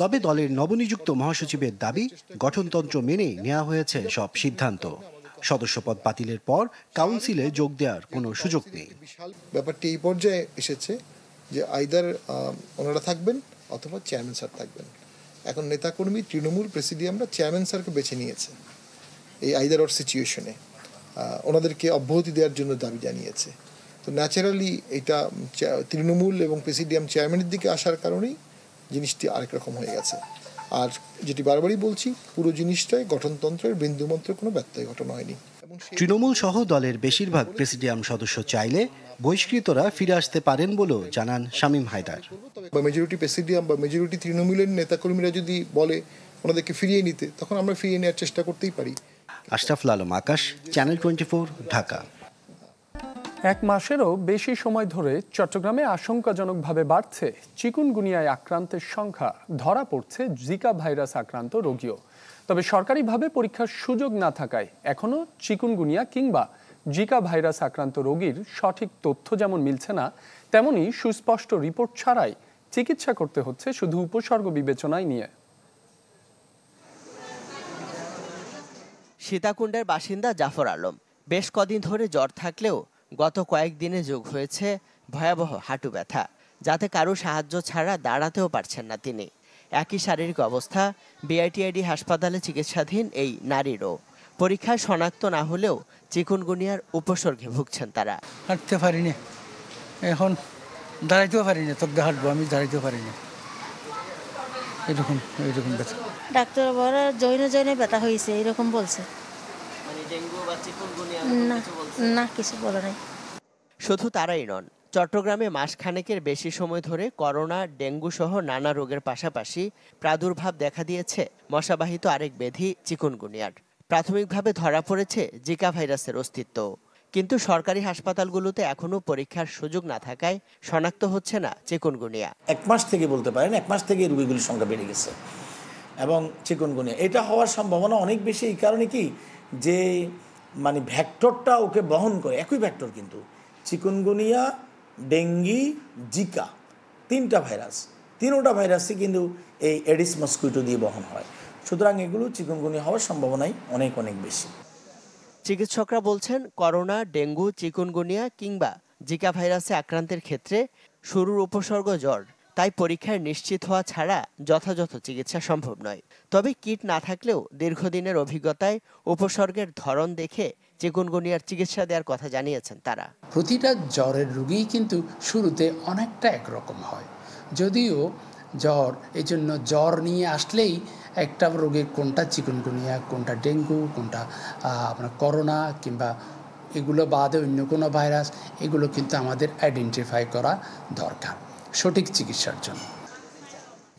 তবে দলের নবনিযুক্ত মহাসচিবের দাবি, গঠনতন্ত্র মেনে নেওয়া হয়েছে সব সিদ্ধান্ত। সদস্যপদ বাতিলের পর কাউন্সিলে যোগ দেওয়ার কোনো সুযোগ নেই। ব্যাপারটি এই পর্যায়ে এসেছে যে আইদার ওনারা থাকবেন অথবা চেয়ারম্যান স্যার থাকবেন। এখন নেতাকর্মী, তৃণমূল, প্রেসিডিয়ামরা চেয়ারম্যান স্যারকে বেছে নিয়েছে এই আইদার অর সিচুয়েশনে। ওনাদেরকে অব্যাহতি দেওয়ার জন্য দাবি জানিয়েছে। তো ন্যাচারালি এটা তৃণমূল এবং প্রেসিডিয়াম চেয়ারম্যানের দিকে আসার কারণেই জিনিসটি আরেক রকম হয়ে গেছে। আর যেটি বারবারই বলছি, পুরো জিনিসটাই গঠনতন্ত্রের বিন্দুমাত্র কোনো ব্যত্যয় ঘটনা হয়নি। তৃণমূল সহ দলের বেশিরভাগ প্রেসিডিয়াম সদস্য চাইলে বহিষ্কৃতরা ফিরে আসতে পারেন বলেও জানান শামীম হায়দার। বা মেজরিটি প্রেসিডিয়াম বা মেজরিটি তৃণমূলের নেতাকর্মীরা যদি বলে ওনাদেরকে ফিরিয়ে নিতে, তখন আমরা ফিরিয়ে নেওয়ার চেষ্টা করতেই পারি। আশরাফুল আলম আকাশ, চ্যানেল 24, ঢাকা। এক মাসেরও বেশি সময় ধরে চট্টগ্রামে আশঙ্কাজনকভাবে বাড়ছে চিকুনগুনিয়ায় আক্রান্তের সংখ্যা। ধরা পড়ছে জিকা ভাইরাস আক্রান্ত রোগীও। তবে সরকারিভাবে পরীক্ষার সুযোগ না থাকায় এখনও চিকুনগুনিয়া কিংবা জিকা ভাইরাস আক্রান্ত রোগীর সঠিক তথ্য যেমন মিলছে না, তেমনি সুস্পষ্ট রিপোর্ট ছাড়াই চিকিৎসা করতে হচ্ছে শুধু উপসর্গ বিবেচনায় নিয়ে। সীতাকুণ্ডের বাসিন্দা জাফর আলম বেশ কদিন ধরে জ্বর থাকলেও গত কয়েকদিনে যোগ হয়েছে ভয়াবহ হাঁটু ব্যথা, যাতে কারো সাহায্য ছাড়া দাঁড়াতেও পারছেন না তিনি। একই শারীরিক অবস্থা বিআইটিআইডি হাসপাতালে চিকিৎসাধীন এই নারীরও। পরীক্ষায় শনাক্ত না হলেও চিকুনগুনিয়ার উপসর্গে ভুগছেন তারা। হাঁটতে পারি না, এখন দাঁড়াইতেও পারি না, তোকে হাঁটবো, আমি দাঁড়াইতেও পারি না, এরকম ব্যথা। ডাক্তার বড় জৈনে ব্যথা হয়েছে এরকম বলছে। না, কিছু বলে নাই। শুধু তারাই নন, চট্টগ্রামে মাসখানেকের বেশি সময় ধরে করোনা, ডেঙ্গু সহ নানা রোগের পাশাপাশি প্রাদুর্ভাব দেখা দিয়েছে মশাবাহিত আরেক ব্যাধি চিকুনগুনিয়ার। প্রাথমিকভাবে ধরা পড়েছে জিকা ভাইরাসের অস্তিত্ব, কিন্তু সরকারি হাসপাতালগুলোতে এখনো পরীক্ষার সুযোগ না থাকায় শনাক্ত হচ্ছে না চিকুনগুনিয়া। 1 মাস থেকে বলতে পারেন, 1 মাস থেকে রোগীগুলির সংখ্যা বেড়ে গেছে। এবং চিকুনগুনিয়া। এটা হওয়ার সম্ভাবনা অনেক বেশি, এই কারণে কি যে মানে ভ্যাক্টরটা ওকে বহন করে, একই ভ্যাক্টর কিন্তু চিকুনগুনিয়া, ডেঙ্গি, জিকা, তিনটা ভাইরাসই কিন্তু এই এডিস মস্কুইটো দিয়ে বহন হয়। সুতরাং এগুলো চিকুনগুনিয়া হওয়ার সম্ভাবনাই অনেক অনেক বেশি। চিকিৎসকরা বলছেন করোনা, ডেঙ্গু, চিকুনগুনিয়া কিংবা জিকা ভাইরাসে আক্রান্তের ক্ষেত্রে শুরুর উপসর্গ জ্বর, তাই পরীক্ষায় নিশ্চিত হওয়া ছাড়া যথাযথ চিকিৎসা সম্ভব নয়। তবে কিট না থাকলেও দীর্ঘদিনের অভিজ্ঞতায় উপসর্গের ধরন দেখে চিকুনগুনিয়ার চিকিৎসা দেওয়ার কথা জানিয়েছেন তারা। প্রতিটা জ্বরের রোগী কিন্তু শুরুতে অনেকটা একরকম হয়, যদিও জ্বর এই জন্য জ্বর নিয়ে আসলেই একটা রোগের কোনটা চিকুনগুনিয়া, কোনটা ডেঙ্গু, কোনটা আপনার করোনা কিংবা এগুলো বাদে অন্য কোনো ভাইরাস, এগুলো কিন্তু আমাদের আইডেন্টিফাই করা দরকার সঠিক চিকিৎসার জন্য।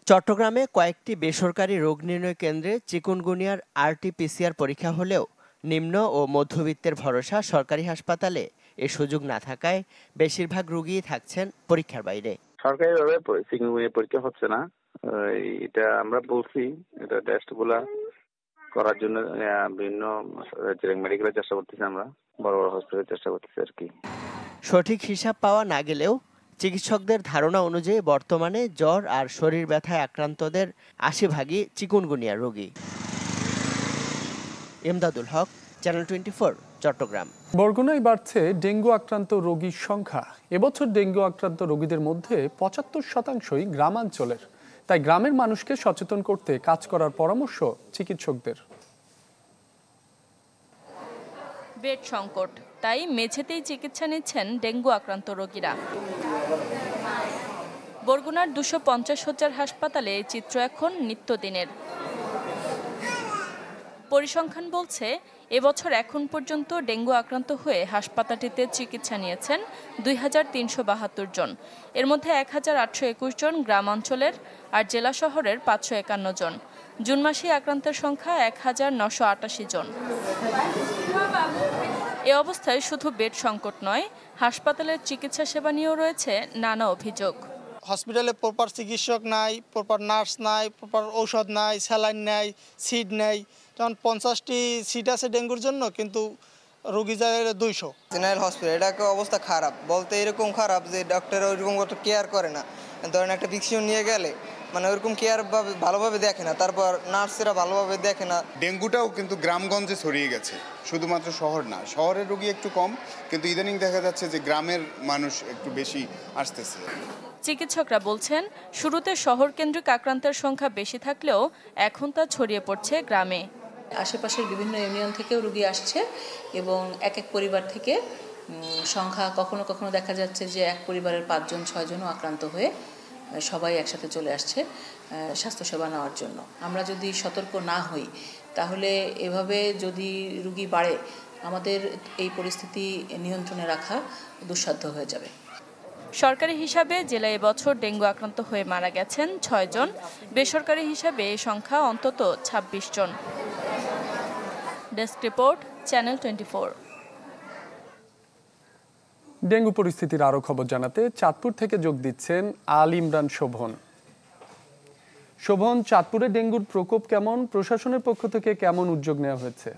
চট্টগ্রামে কয়েকটি বেসরকারি রোগ নির্ণয় কেন্দ্রে চিকুনগুনিয়ার RT-PCR পরীক্ষা হলেও নিম্ন ও মধ্যবিত্তের ভরসা সরকারি হাসপাতালে এ সুযোগ না থাকায় বেশিরভাগ রোগী থাকছেন পরীক্ষার বাইরে। সরকারিভাবে চিকুনগুনিয়া পরীক্ষা হচ্ছে না, এটা আমরা বলছি, এটা টেস্টগুলা করার জন্য বিভিন্ন মেডিকেলের চেষ্টা করতেছি, আমরা বড় বড় হসপিটালের চেষ্টা করতেছি আর কি। সঠিক হিসাব পাওয়া না গেলেও চিকিৎসকদের ধারণা অনুযায়ী বর্তমানে জ্বর আর শরীর ব্যথায় আক্রান্তদের ৮০% চিকুনগুনিয়া রোগী। ইমদাদুল হক, চ্যানেল 24, চট্টগ্রাম। বরগুনায় বাড়ছে ডেঙ্গু আক্রান্ত রোগীর সংখ্যা। এবছর ডেঙ্গু আক্রান্ত রোগীদের মধ্যে ৭৫%ই গ্রামাঞ্চলের। তাই গ্রামের মানুষকে সচেতন করতে কাজ করার পরামর্শ চিকিৎসকদের। বেড সংকট, তাই মেঝেতেই চিকিৎসা নিচ্ছেন ডেঙ্গু আক্রান্ত রোগীরা। বরগুনার ২৫০ শয্যার হাসপাতালে এই চিত্র এখন নিত্যদিনের। পরিসংখ্যান বলছে এবছর এখন পর্যন্ত ডেঙ্গু আক্রান্ত হয়ে হাসপাতালটিতে চিকিৎসা নিয়েছেন ২৩৭২ জন। এর মধ্যে ১৮২১ জন গ্রামাঞ্চলের আর জেলা শহরের ৫৫১ জন। জুন মাসে আক্রান্তের সংখ্যা ১৯৮৮ জন। এ অবস্থায় শুধু বেড সংকট নয়, হাসপাতালের চিকিৎসা সেবা নিয়েও রয়েছে নানা অভিযোগ। হসপিটালে প্রপার চিকিৎসক নাই, প্রপার নার্স নাই, প্রপার ঔষধ নাই, স্যালাইন নাই, সিট নেই। যেমন ৫০টি সিট আছে ডেঙ্গুর জন্য, কিন্তু রোগী যায় ২০০। জেনারেল হসপিটাল এটাকে অবস্থা খারাপ বলতে এরকম খারাপ যে ডক্টর ওইরকম কেয়ার করে না। ধরেন একটা প্রেসক্রিপশন নিয়ে গেলে মানে ওইরকম কেয়ার ভালোভাবে দেখে না, তারপর নার্সেরা ভালোভাবে দেখে না। ডেঙ্গুটাও কিন্তু গ্রামগঞ্জে ছড়িয়ে গেছে, শুধুমাত্র শহর না। শহরের রোগী একটু কম, কিন্তু ইদানিং দেখা যাচ্ছে যে গ্রামের মানুষ একটু বেশি আসতেছে। চিকিৎসকরা বলছেন শুরুতে শহর কেন্দ্রিক আক্রান্তের সংখ্যা বেশি থাকলেও এখন তা ছড়িয়ে পড়ছে গ্রামে। আশেপাশের বিভিন্ন ইউনিয়ন থেকেও রোগী আসছে এবং এক এক পরিবার থেকে সংখ্যা কখনো কখনো দেখা যাচ্ছে যে এক পরিবারের ৫ জন ৬ জনও আক্রান্ত হয়ে সবাই একসাথে চলে আসছে স্বাস্থ্যসেবা নেওয়ার জন্য। আমরা যদি সতর্ক না হই তাহলে এভাবে যদি রোগী বাড়ে আমাদের এই পরিস্থিতি নিয়ন্ত্রণে রাখা দুঃসাধ্য হয়ে যাবে। সরকারি হিসাবে জেলায় এবছর ডেঙ্গু আক্রান্ত হয়ে মারা গেছেন ৬ জন। বেসরকারি হিসাবে এই সংখ্যা অন্তত ২৬ জন। Desk report, channel 24। ডেঙ্গু পরিস্থিতির আরো খবর জানাতে চাঁদপুর থেকে যোগ দিচ্ছেন আল ইমরান শোভন। শোভন, চাঁদপুরে ডেঙ্গুর প্রকোপ কেমন? প্রশাসনের পক্ষ থেকে কেমন উদ্যোগ নেওয়া হয়েছে?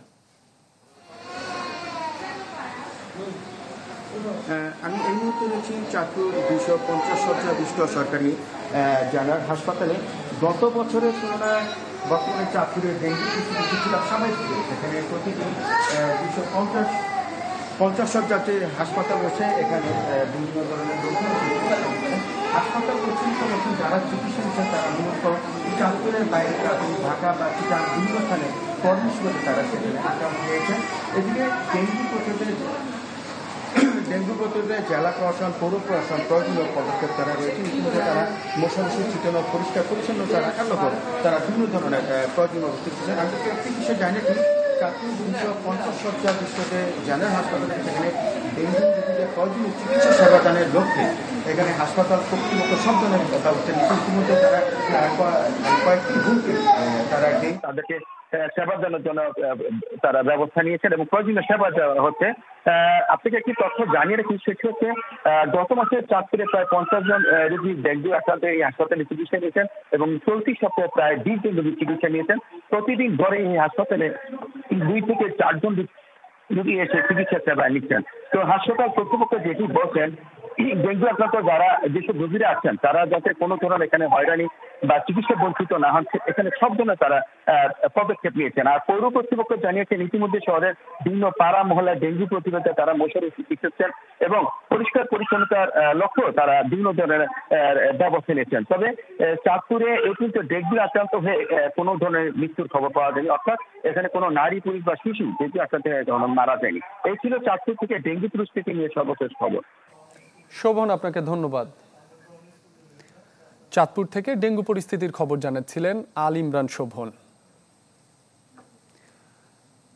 আমি এই মুহূর্তে রয়েছি চাঁদপুর ২৫০ শয্যা বিশিষ্ট সরকারি জেনারেল হাসপাতালে। গত বছরের তুলনায় বর্তমানে চাঁদপুরের ডেঙ্গু পরিস্থিতি কিছুটা স্বাভাবিক। এখানে প্রতিদিন ২৫০ শয্যার যে হাসপাতাল রয়েছে, এখানে বিভিন্ন ধরনের রোগ হাসপাতাল কর্তৃপক্ষ নতুন যারা চিকিৎসা নিচ্ছেন তারা মূলত চাঁদপুরের বাইরে ঢাকা বা চিটাং বিভিন্ন স্থানে কর্মসূচিতে তারা সেখানে আক্রান্ত হয়েছেন। এদিকে ডেঙ্গু প্রতিরোধে জেলা প্রশাসন, পৌর প্রশাসন প্রয়োজনীয় পদক্ষেপ তারা রয়েছে। ইতিমধ্যে তারা মশামাছি ছিটানো, পরিষ্কার পরিচ্ছন্নতা রাখার লোক তারা বিভিন্ন ধরনের প্রয়োজনীয় অবস্থিত ছিলেন। আমি একটি বিষয় জানি কি, চাঁদপুর ২৫০ শয্যা বিশিষ্ট জেনারেল হাসপাতালে সেখানে ডেঙ্গু রোগীদের প্রয়োজনীয় চিকিৎসা সেবা দানের লক্ষ্যে এখানে হাসপাতাল কর্তৃপক্ষ সব ধরনের ব্যবস্থা নিচ্ছে। ইতিমধ্যে তারা কয়েকটি রুমকে তারা তাদেরকে সেবা দেওয়ার জন্য তারা ব্যবস্থা নিয়েছেন এবং প্রয়োজনীয় সেবা দেওয়া হচ্ছে। আপনাকে একটি তথ্য জানিয়ে রাখি, সেটি হচ্ছে গত মাসে চাঁদপুরে প্রায় 50 জন রোগী ডেঙ্গু আক্রান্তে এই হাসপাতালে চিকিৎসা নিয়েছেন এবং চলতি সপ্তাহে প্রায় 20 জন রোগী চিকিৎসা নিয়েছেন। প্রতিদিন গড়ে এই হাসপাতালে 2 থেকে 4 জন রোগী এসে চিকিৎসা সেবা নিচ্ছেন। তো হাসপাতাল কর্তৃপক্ষ যেটি বলছেন, ডেঙ্গু আক্রান্ত যারা যেসব রোগীরা আছেন তারা যাতে কোনো ধরনের এখানে হয়রানি বা চিকিৎসা বঞ্চিত না হন, এখানে সব ধরনের তারা পদক্ষেপ নিয়েছেন। আর পৌর কর্তৃপক্ষ জানিয়েছেন ইতিমধ্যে শহরের বিভিন্ন পাড়া মহল্লায় ডেঙ্গু প্রতিরোধে তারা মশারি চিকিৎসা এবং পরিষ্কার পরিচ্ছন্নতার লক্ষ্য তারা বিভিন্ন ধরনের ব্যবস্থা নিয়েছেন। তবে চাঁদপুরে এই কিন্তু ডেঙ্গু আক্রান্ত হয়ে কোনো ধরনের মৃত্যুর খবর পাওয়া যায়নি, অর্থাৎ এখানে কোনো নারী পুরুষ বা শিশু ডেঙ্গু আক্রান্ত হয়ে মারা যায়নি। এই ছিল চাঁদপুর থেকে ডেঙ্গু পরিস্থিতি নিয়ে সর্বশেষ খবর। শোভন, আপনাকে ধন্যবাদ। চাঁদপুর থেকে ডেঙ্গু পরিস্থিতির খবর জানাচ্ছিলেন আল ইমরান শোভন।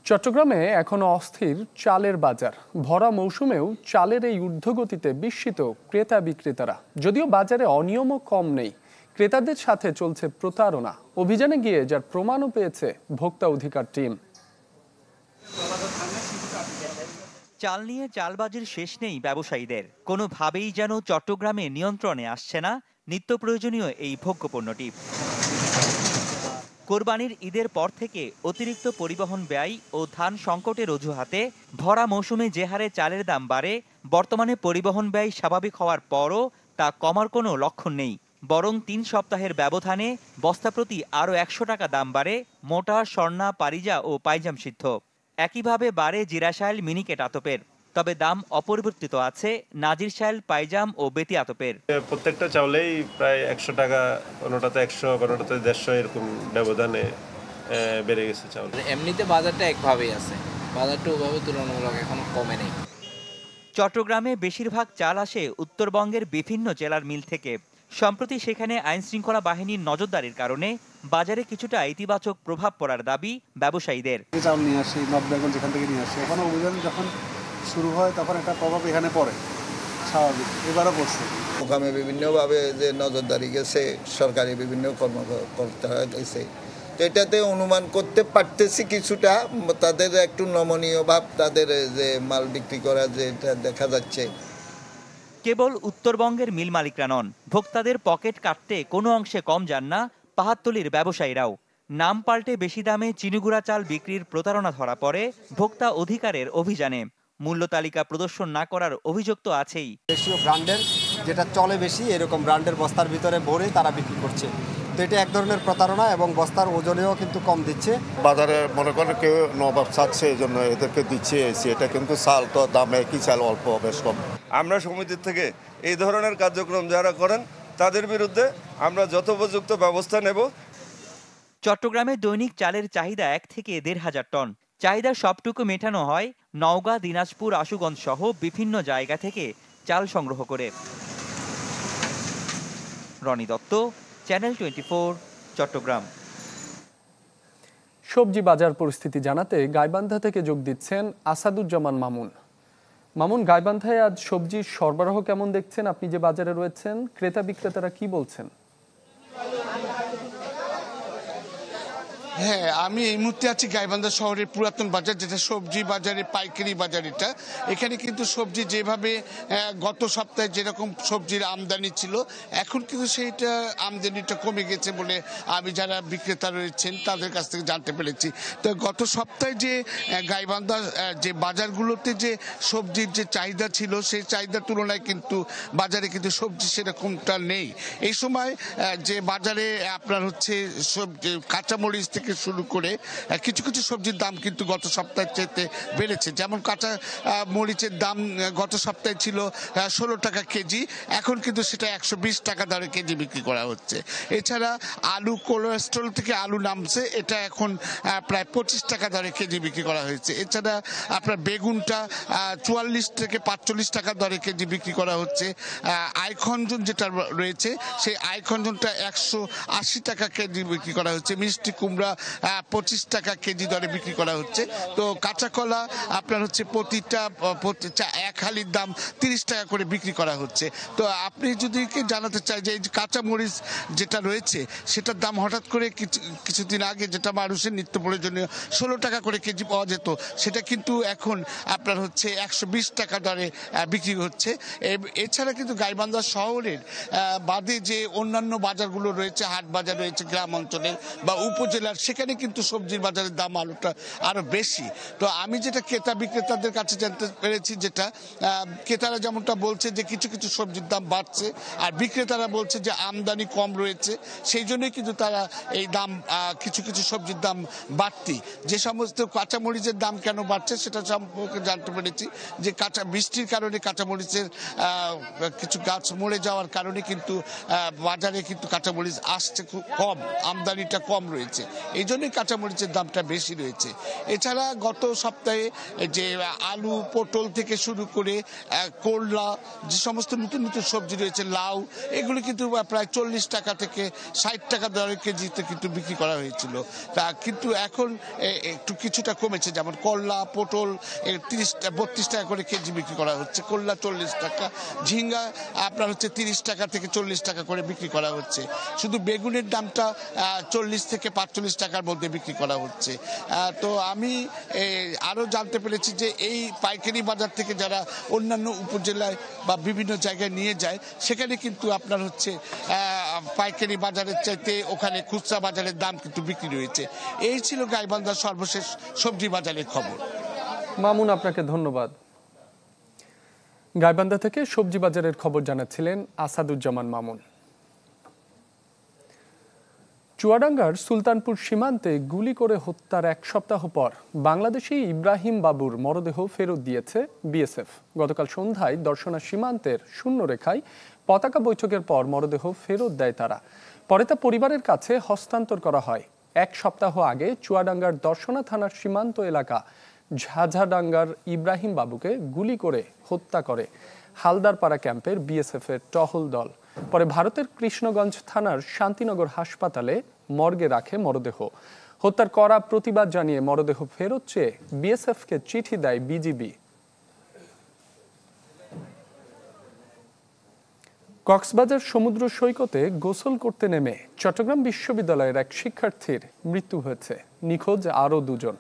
চট্টগ্রামে এখনো অস্থির চালের বাজার। ভরা মৌসুমেও চালের এই ঊর্ধ্বগতিতে বিস্মিত ক্রেতা বিক্রেতারা। যদিও বাজারে অনিয়মও কম নেই, ক্রেতাদের সাথে চলছে প্রতারণা। অভিযানে গিয়ে যার প্রমাণও পেয়েছে ভোক্তা অধিকার টিম। চাল নিয়ে চালবাজির শেষ নেই ব্যবসায়ীদের। কোনোভাবেই যেন চট্টগ্রামে নিয়ন্ত্রণে আসছে না নিত্য প্রয়োজনীয় এই ভোগ্যপণ্যটি। কোরবানির ঈদের পর থেকে অতিরিক্ত পরিবহন ব্যয় ও ধান সংকটের অজুহাতে ভরা মৌসুমে যে হারে চালের দাম বাড়ে, বর্তমানে পরিবহন ব্যয় স্বাভাবিক হওয়ার পরও তা কমার কোনো লক্ষণ নেই। বরং 3 সপ্তাহের ব্যবধানে বস্তা প্রতি আরও 100 টাকা দাম বাড়ে মোটা, স্বর্ণা, পারিজা ও পাইজাম সিদ্ধ। একইভাবে বাড়ে জিরাশাইল, মিনিকেট আতপের। তবে দাম অপরিবর্তিত আছে নাজির শাইল, পাইজাম ও বেতি আতপের। প্রত্যেকটা চাউলেই প্রায় 100 টাকা, কোনোটাতে 100, কোনোটাতে 150 এরকম ব্যবধানে বেড়ে গেছে চাউল। এমনিতে বাজারটা একভাবেই আছে, বাজারটা ওভাবে তুলনামূলক এখনো কমে নেই। চট্টগ্রামে বেশিরভাগ চাল আসে উত্তরবঙ্গের বিভিন্ন জেলার মিল থেকে। সম্প্রতি সেখানে আইন শৃঙ্খলা বাহিনীর নজরদারির কারণে বাজারে কিছুটা ইতিবাচক প্রভাব পড়ার দাবি ব্যবসায়ীদের। চাল নিয়ে আসি, নববেগন যেখান থেকে নিয়ে আসি, এখন অভিযান যখন শুরু হয় তখন একটা প্রভাব এখানে পড়ে, স্বাভাবিক। এবারও পড়ছে। ওখানে বিভিন্নভাবে যে নজরদারি গেছে, সরকারি বিভিন্ন কর্মকর্তারা গেছে, তো এটাতে অনুমান করতে পারতেছি কিছুটা তাদের একটু নমনীয় ভাব, তাদের যে মাল বিক্রি করা যে এটা দেখা যাচ্ছে। কেবল উত্তরবঙ্গের মিল মালিকরা নন, ভোক্তাদের পকেট কাটতে কোনো অংশে কম যান না পাহাড়তলীর ব্যবসায়ীরাও। নাম পাল্টে বেশি দামে চিনিগুড়া চাল বিক্রির প্রতারণা ধরা পড়ে ভোক্তা অধিকারের অভিযানে। মূল্য তালিকা প্রদর্শন না করার অভিযোগ তো আছেই। দেশীয় ব্র্যান্ডের যেটা চলে বেশি, এরকম ব্র্যান্ডের বস্তার ভিতরে ভরে তারা বিক্রি করছে। তো এটা এক ধরনের প্রতারণা এবং বস্তার ওজনেও কিন্তু কম দিচ্ছে। বাজারে মনে করেন কেউ নবাব চাচ্ছে, এই জন্য এদেরকে দিচ্ছে। এটা কিন্তু চাল তো দামে কি চাল অল্প বেশ কম। আমরা সমিতির থেকে এই ধরনের কার্যক্রম যারা করেন তাদের বিরুদ্ধে আমরা যথোপযুক্ত ব্যবস্থা নেব। চট্টগ্রামে দৈনিক চালের চাহিদা 1 থেকে 1,500 টন। চাহিদা সবটুকু মেটানো হয় নওগাঁ, দিনাজপুর, আশুগঞ্জ সহ বিভিন্ন জায়গা থেকে চাল সংগ্রহ করে। রনি দত্ত, চ্যানেল 24, চট্টগ্রাম। সবজি বাজার পরিস্থিতি জানাতে গাইবান্ধা থেকে যোগ দিচ্ছেন আসাদুজ্জামান মামুন। মামুন, গাইবান্ধায় আজ সবজির সরবরাহ কেমন দেখছেন? আপনি যে বাজারে রয়েছেন, ক্রেতা বিক্রেতারা কি বলছেন? হ্যাঁ, আমি এই মুহূর্তে আছি গাইবান্ধা শহরের পুরাতন বাজার, যেটা সবজি বাজারে পাইকারি বাজার। এটা এখানে কিন্তু সবজি যেভাবে গত সপ্তাহে যেরকম সবজির আমদানি ছিল, এখন কিন্তু সেইটা আমদানিটা কমে গেছে বলে আমি যারা বিক্রেতা রয়েছেন তাদের কাছ থেকে জানতে পেরেছি। তো গত সপ্তাহে যে গাইবান্ধা যে বাজারগুলোতে যে সবজির যে চাহিদা ছিল, সেই চাহিদার তুলনায় কিন্তু বাজারে কিন্তু সবজি সেরকমটা নেই। এই সময় যে বাজারে আপনার হচ্ছে সবজি কাঁচামরিচ থেকে শুরু করে কিছু কিছু সবজির দাম কিন্তু গত সপ্তাহের চেয়ে বেড়েছে। যেমন কাঁচা মরিচের দাম গত সপ্তাহে ছিল 16 টাকা কেজি, এখন কিন্তু সেটা 120 টাকা দরে কেজি বিক্রি করা হচ্ছে। এছাড়া আলু, কোলেস্ট্রল থেকে আলু নামছে, এটা এখন প্রায় 25 টাকা দরে কেজি বিক্রি করা হয়েছে। এছাড়া আপনার বেগুনটা 44 থেকে 45 টাকা দরে কেজি বিক্রি করা হচ্ছে। আইখঞ্জন যেটা রয়েছে, সেই আইখঞ্জনটা 180 টাকা কেজি বিক্রি করা হচ্ছে। মিষ্টি কুমড়া 25 টাকা কেজি দরে বিক্রি করা হচ্ছে। তো কাঁচা কলা আপনার হচ্ছে প্রতিটা এক হালির দাম 30 টাকা করে বিক্রি করা হচ্ছে। তো আপনি যদি জানাতে চাই যে এই কাঁচা মরিচ যেটা রয়েছে সেটার দাম হঠাৎ করে কিছুদিন আগে যেটা মানুষের নিত্য প্রয়োজনীয় 16 টাকা করে কেজি পাওয়া যেত, সেটা কিন্তু এখন আপনার হচ্ছে 120 টাকা দরে বিক্রি হচ্ছে। এছাড়া কিন্তু গাইবান্ধা শহরের বাদে যে অন্যান্য বাজারগুলো রয়েছে, হাট বাজার রয়েছে গ্রাম অঞ্চলে বা উপজেলার, সেখানে কিন্তু সবজির বাজারের দাম আলুটা আরো বেশি। তো আমি যেটা ক্রেতা বিক্রেতাদের কাছে জানতে পেরেছি, যেটা ক্রেতারা যেমনটা বলছে যে কিছু কিছু সবজির দাম বাড়ছে, আর বিক্রেতারা বলছে যে আমদানি কম রয়েছে, সেই জন্যই কিন্তু তারা এই দাম কিছু কিছু সবজির দাম বাড়তি। যে সমস্ত কাঁচামরিচের দাম কেন বাড়ছে সেটা সম্পর্কে জানতে পেরেছি যে বৃষ্টির কারণে কাঁচামরিচের কিছু গাছ মরে যাওয়ার কারণে কিন্তু বাজারে কিন্তু কাঁচামরিচ আসছে খুব কম, আমদানিটা কম রয়েছে, এই জন্যই কাঁচামরিচের দামটা বেশি রয়েছে। এছাড়া গত সপ্তাহে যে আলু পটল থেকে শুরু করে করলা, যে সমস্ত নতুন নতুন সবজি রয়েছে, লাউ, এগুলো কিন্তু প্রায় 40 টাকা থেকে 60 টাকা দরের কেজিতে কিন্তু বিক্রি করা হয়েছিল। তা কিন্তু এখন একটু কিছুটা কমেছে, যেমন করলা পটল 32 টাকা করে কেজি বিক্রি করা হচ্ছে, করলা 40 টাকা, ঝিঙ্গা আপনার হচ্ছে 30 টাকা থেকে 40 টাকা করে বিক্রি করা হচ্ছে। শুধু বেগুনের দামটা 40 থেকে 45 টাকার মধ্যে বিক্রি করা হচ্ছে। তো আমি আরও জানতে পেরেছি যে এই পাইকারি বাজার থেকে যারা অন্যান্য উপজেলায় বা বিভিন্ন জায়গায় নিয়ে যায়, সেখানে কিন্তু আপনার হচ্ছে পাইকারি বাজারের চাইতে ওখানে খুচরা বাজারের দাম কিন্তু বিক্রি রয়েছে। এই ছিল গাইবান্ধার সর্বশেষ সবজি বাজারের খবর। মামুন, আপনাকে ধন্যবাদ। গাইবান্ধা থেকে সবজি বাজারের খবর জানাচ্ছিলেন আসাদুজ্জামান মামুন। চুয়াডাঙ্গার সুলতানপুর সীমান্তে গুলি করে হত্যার 1 সপ্তাহ পর বাংলাদেশি ইব্রাহিম বাবুর মরদেহ ফেরত দিয়েছে বিএসএফ। গতকাল সন্ধ্যায় দর্শনা সীমান্তের শূন্যরেখায় পতাকা বৈঠকের পর মরদেহ ফেরত দেয় তারা। পরে তা পরিবারের কাছে হস্তান্তর করা হয়। 1 সপ্তাহ আগে চুয়াডাঙ্গার দর্শনা থানার সীমান্ত এলাকা ঝাঝাডাঙ্গার ইব্রাহিম বাবুকে গুলি করে হত্যা করে হালদারপাড়া ক্যাম্পের বিএসএফ এর টহল দল। পরে ভারতের কৃষ্ণগঞ্জ থানার শান্তিনগর হাসপাতালে মর্গে রাখে মরদেহ। হত্যার কড়া প্রতিবাদ জানিয়ে মরদেহ ফেরত চেয়ে বিএসএফকে চিঠি দেয় বিজিবি। কক্সবাজার সমুদ্র সৈকতে গোসল করতে নেমে চট্টগ্রাম বিশ্ববিদ্যালয়ের এক শিক্ষার্থীর মৃত্যু হয়েছে, নিখোঁজ আরও 2 জন।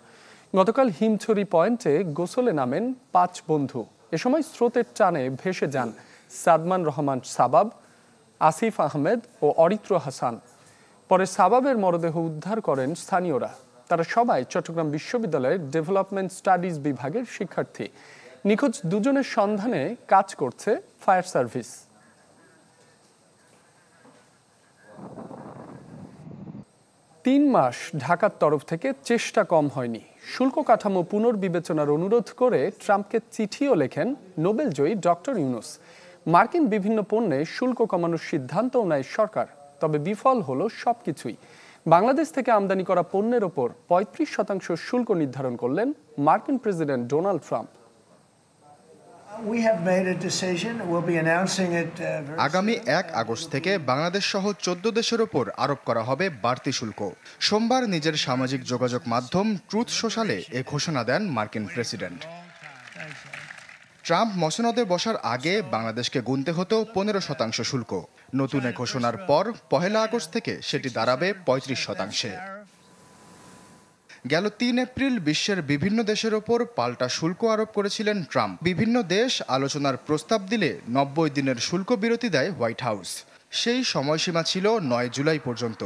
গতকাল হিমছড়ি পয়েন্টে গোসলে নামেন 5 বন্ধু। এ সময় স্রোতের টানে ভেসে যান সাদমান রহমান সাবাব, আসিফ আহমেদ ও অরিত্র হাসান। পরে সাবাবের মরদেহ উদ্ধার করেন স্থানীয়রা। তারা সবাই চট্টগ্রাম বিশ্ববিদ্যালয়ের ডেভেলপমেন্ট স্টাডিজ বিভাগের শিক্ষার্থী। নিখোঁজ 2 জনের সন্ধানে কাজ করছে ফায়ার সার্ভিস। তিন মাস ঢাকার তরফ থেকে চেষ্টা কম হয়নি। শুল্ক কাঠামো পুনর্বিবেচনার অনুরোধ করে ট্রাম্পকে চিঠিও লেখেন নোবেলজয়ী ডক্টর ইউনুস। মার্কিন বিভিন্ন পণ্যে শুল্ক কমানোর সিদ্ধান্তও নেয় সরকার, তবে বিফল হলো সবকিছুই। বাংলাদেশ থেকে আমদানি করা পণ্যের ওপর 35% শুল্ক নির্ধারণ করলেন মার্কিন প্রেসিডেন্ট ডোনাল্ড ট্রাম্প। আগামী 1 আগস্ট থেকে বাংলাদেশ সহ 14 দেশের ওপর আরোপ করা হবে বাড়তি শুল্ক। সোমবার নিজের সামাজিক যোগাযোগ মাধ্যম ট্রুথ সোশ্যালে এ ঘোষণা দেন মার্কিন প্রেসিডেন্ট। ট্রাম্প মসনদে বসার আগে বাংলাদেশকে গুনতে হতো 15% শুল্ক। নতুন এ ঘোষণার পর 1 আগস্ট থেকে সেটি দাঁড়াবে 35%। গেল 3 এপ্রিল বিশ্বের বিভিন্ন দেশের ওপর পাল্টা শুল্ক আরোপ করেছিলেন ট্রাম্প। বিভিন্ন দেশ আলোচনার প্রস্তাব দিলে 90 দিনের শুল্ক বিরতি দেয় হোয়াইট হাউস। সেই সময়সীমা ছিল 9 জুলাই পর্যন্ত।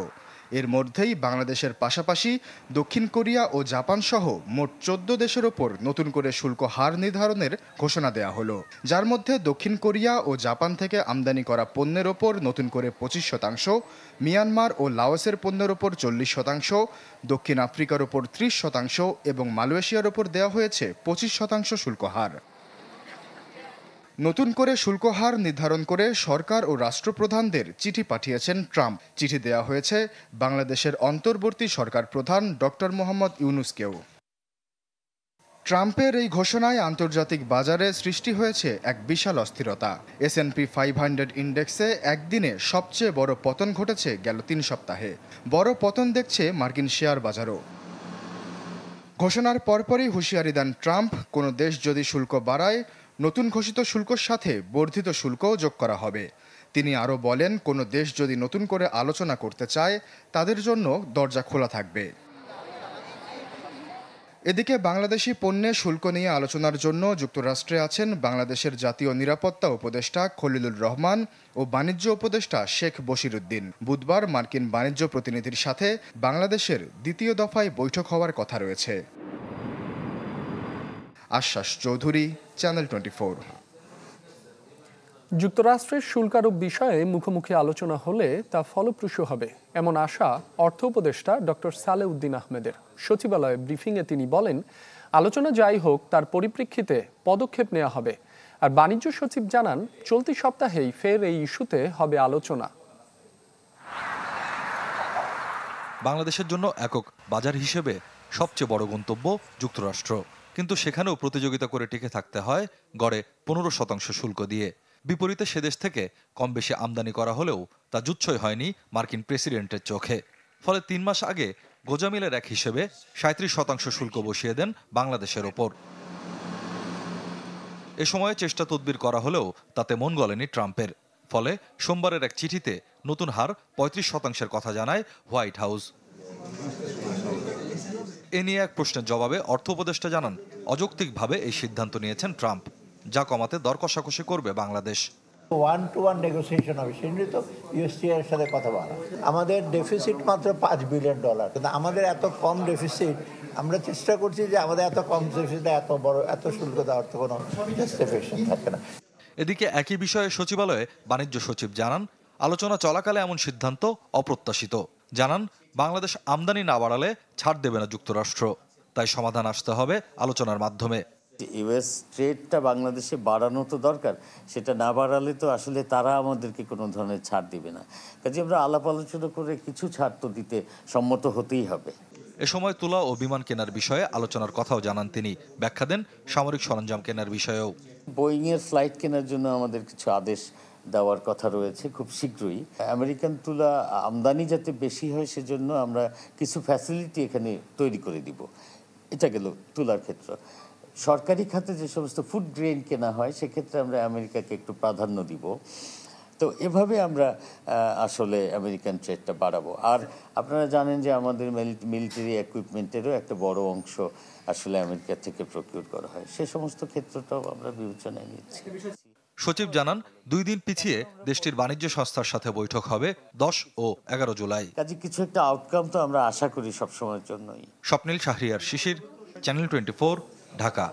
এর মধ্যেই বাংলাদেশের পাশাপাশি দক্ষিণ কোরিয়া ও জাপান সহ মোট 14 দেশের ওপর নতুন করে শুল্ক হার নির্ধারণের ঘোষণা দেয়া হলো, যার মধ্যে দক্ষিণ কোরিয়া ও জাপান থেকে আমদানি করা পণ্যের ওপর নতুন করে 25%, মিয়ানমার ও লাওসের পণ্যের ওপর 40%, দক্ষিণ আফ্রিকার ওপর 30% এবং মালয়েশিয়ার ওপর দেওয়া হয়েছে 25% শুল্ক হার। নতুন করে শুল্ক হার নির্ধারণ করে সরকার ও রাষ্ট্রপ্রধানদের চিঠি পাঠিয়েছেন ট্রাম্প। চিঠি দেয়া হয়েছে বাংলাদেশের অন্তর্বর্তী সরকার প্রধান ডক্টর মোহাম্মদ ইউনুসকেও। ট্রাম্পের এই ঘোষণায় আন্তর্জাতিক বাজারে সৃষ্টি হয়েছে এক বিশাল অস্থিরতা। S&P 500 ইন্ডেক্সে একদিনে সবচেয়ে বড় পতন ঘটেছে গেল 3 সপ্তাহে। বড় পতন দেখছে মার্কিন শেয়ার বাজারও। ঘোষণার পরপরই হুঁশিয়ারি দেন ট্রাম্প, কোনো দেশ যদি শুল্ক বাড়ায়, নতুন ঘোষিত শুল্কর সাথে বর্ধিত শুল্কও যোগ করা হবে। তিনি আরও বলেন, কোনো দেশ যদি নতুন করে আলোচনা করতে চায়, তাদের জন্য দরজা খোলা থাকবে। এদিকে বাংলাদেশি পণ্যে শুল্ক নিয়ে আলোচনার জন্য যুক্তরাষ্ট্রে আছেন বাংলাদেশের জাতীয় নিরাপত্তা উপদেষ্টা খলিলুর রহমান ও বাণিজ্য উপদেষ্টা শেখ বশিরউদ্দিন। বুধবার মার্কিন বাণিজ্য প্রতিনিধির সাথে বাংলাদেশের দ্বিতীয় দফায় বৈঠক হওয়ার কথা রয়েছে। আশ্বাস চৌধুরী, চ্যানেল 24। যুক্তরাষ্ট্রের শুল্কারোপ বিষয়ে মুখোমুখি আলোচনা হলে তা ফলপ্রসূ হবে এমন আশা অর্থ উপদেষ্টা ডক্টর সালেউদ্দিন আহমেদের। সচিবালয়ে ব্রিফিংয়ে তিনি বলেন, আলোচনা যাই হোক তার পরিপ্রেক্ষিতে পদক্ষেপ নেওয়া হবে। আর বাণিজ্য সচিব জানান, চলতি সপ্তাহেই ফের এই ইস্যুতে হবে আলোচনা। বাংলাদেশের জন্য একক বাজার হিসেবে সবচেয়ে বড় গন্তব্য যুক্তরাষ্ট্র, কিন্তু সেখানেও প্রতিযোগিতা করে টিকে থাকতে হয় গড়ে 15% শুল্ক দিয়ে। বিপরীতে সে দেশ থেকে কম বেশি আমদানি করা হলেও তা জুচ্ছই হয়নি মার্কিন প্রেসিডেন্টের চোখে। ফলে 3 মাস আগে গোজামিলের এক হিসেবে 37% শুল্ক বসিয়ে দেন বাংলাদেশের ওপর। এ সময়ে চেষ্টা তদবির করা হলেও তাতে মন গলেনি ট্রাম্পের। ফলে সোমবারের এক চিঠিতে নতুন হার 35% কথা জানায় হোয়াইট হাউস। এ নিয়ে এক প্রশ্নের জবাবে অর্থ উপদেষ্টা জানান, অযৌক্তিকভাবে এই সিদ্ধান্ত নিয়েছেন ট্রাম্প, যা কমাতে দর কষাকষি করবে বাংলাদেশ। 1-to-1 নেগোসিয়েশন হবে, সেজন্যই তো ইউএসটিআর এর সাথে কথা বলা। আমাদের ডেফিসিট মাত্র $5 বিলিয়ন, কিন্তু আমাদের এত কম ডেফিসিট, আমরা চেষ্টা করছি যে আমাদের এত কম ডেফিসিটে এত শুল্ক দেওয়ার তো কোনো জাস্টিফিকেশন থাকে না। এদিকে একই বিষয়ে সচিবালয়ে বাণিজ্য সচিব জানান, আলোচনা চলাকালে এমন সিদ্ধান্ত অপ্রত্যাশিত। জানান, বাংলাদেশ আমদানি না বাড়ালে ছাড় দেবে না যুক্তরাষ্ট্র, তাই সমাধান আসতে হবে আলোচনার মাধ্যমে। ইউএস ট্রেডটা বাংলাদেশে বাড়ানো তো দরকার, সেটা না বাড়ালে তো আসলে তারা আমাদেরকে কোনো ধরনের ছাড় দিবে না। কাজে আমরা আলাপ আলোচনা করে কিছু ছাড় তো দিতে সম্মত হতেই হবে। এ সময় তুলা ও বিমান কেনার বিষয়ে আলোচনার কথাও জানান তিনি। ব্যাখ্যা দেন সামরিক সরঞ্জাম কেনার বিষয়েও। বোয়িংয়ের ফ্লাইট কেনার জন্য আমাদের কিছু আদেশ দেওয়ার কথা রয়েছে খুব শীঘ্রই। আমেরিকান তুলা আমদানি যাতে বেশি হয় সেজন্য আমরা কিছু ফ্যাসিলিটি এখানে তৈরি করে দিব। এটা গেল তুলার ক্ষেত্র। সরকারি খাতে যে সমস্ত ফুড গ্রেন কেনা হয় সেক্ষেত্রে আমরা আমেরিকাকে একটু প্রাধান্য দিব। তো এভাবে আমরা আসলে আমেরিকান ট্রেডটা বাড়াবো। আর আপনারা জানেন যে আমাদের মিলিটারি ইকুইপমেন্টেরও একটা বড় অংশ আসলে আমেরিকা থেকে প্রকিউর করা হয়, সে সমস্ত ক্ষেত্রটাও আমরা বিবেচনায় নিচ্ছি। সচিব জানান, 2 দিন পিছিয়ে দেশটির বাণিজ্য সংস্থার সাথে বৈঠক হবে 10 ও 11 জুলাই। কাজে কিছু একটা আউটকাম তো আমরা আশা করি সবসময়ের জন্যই। স্বপ্নিল শাহরিয়ার শিশির, চ্যানেল 24, ঢাকা।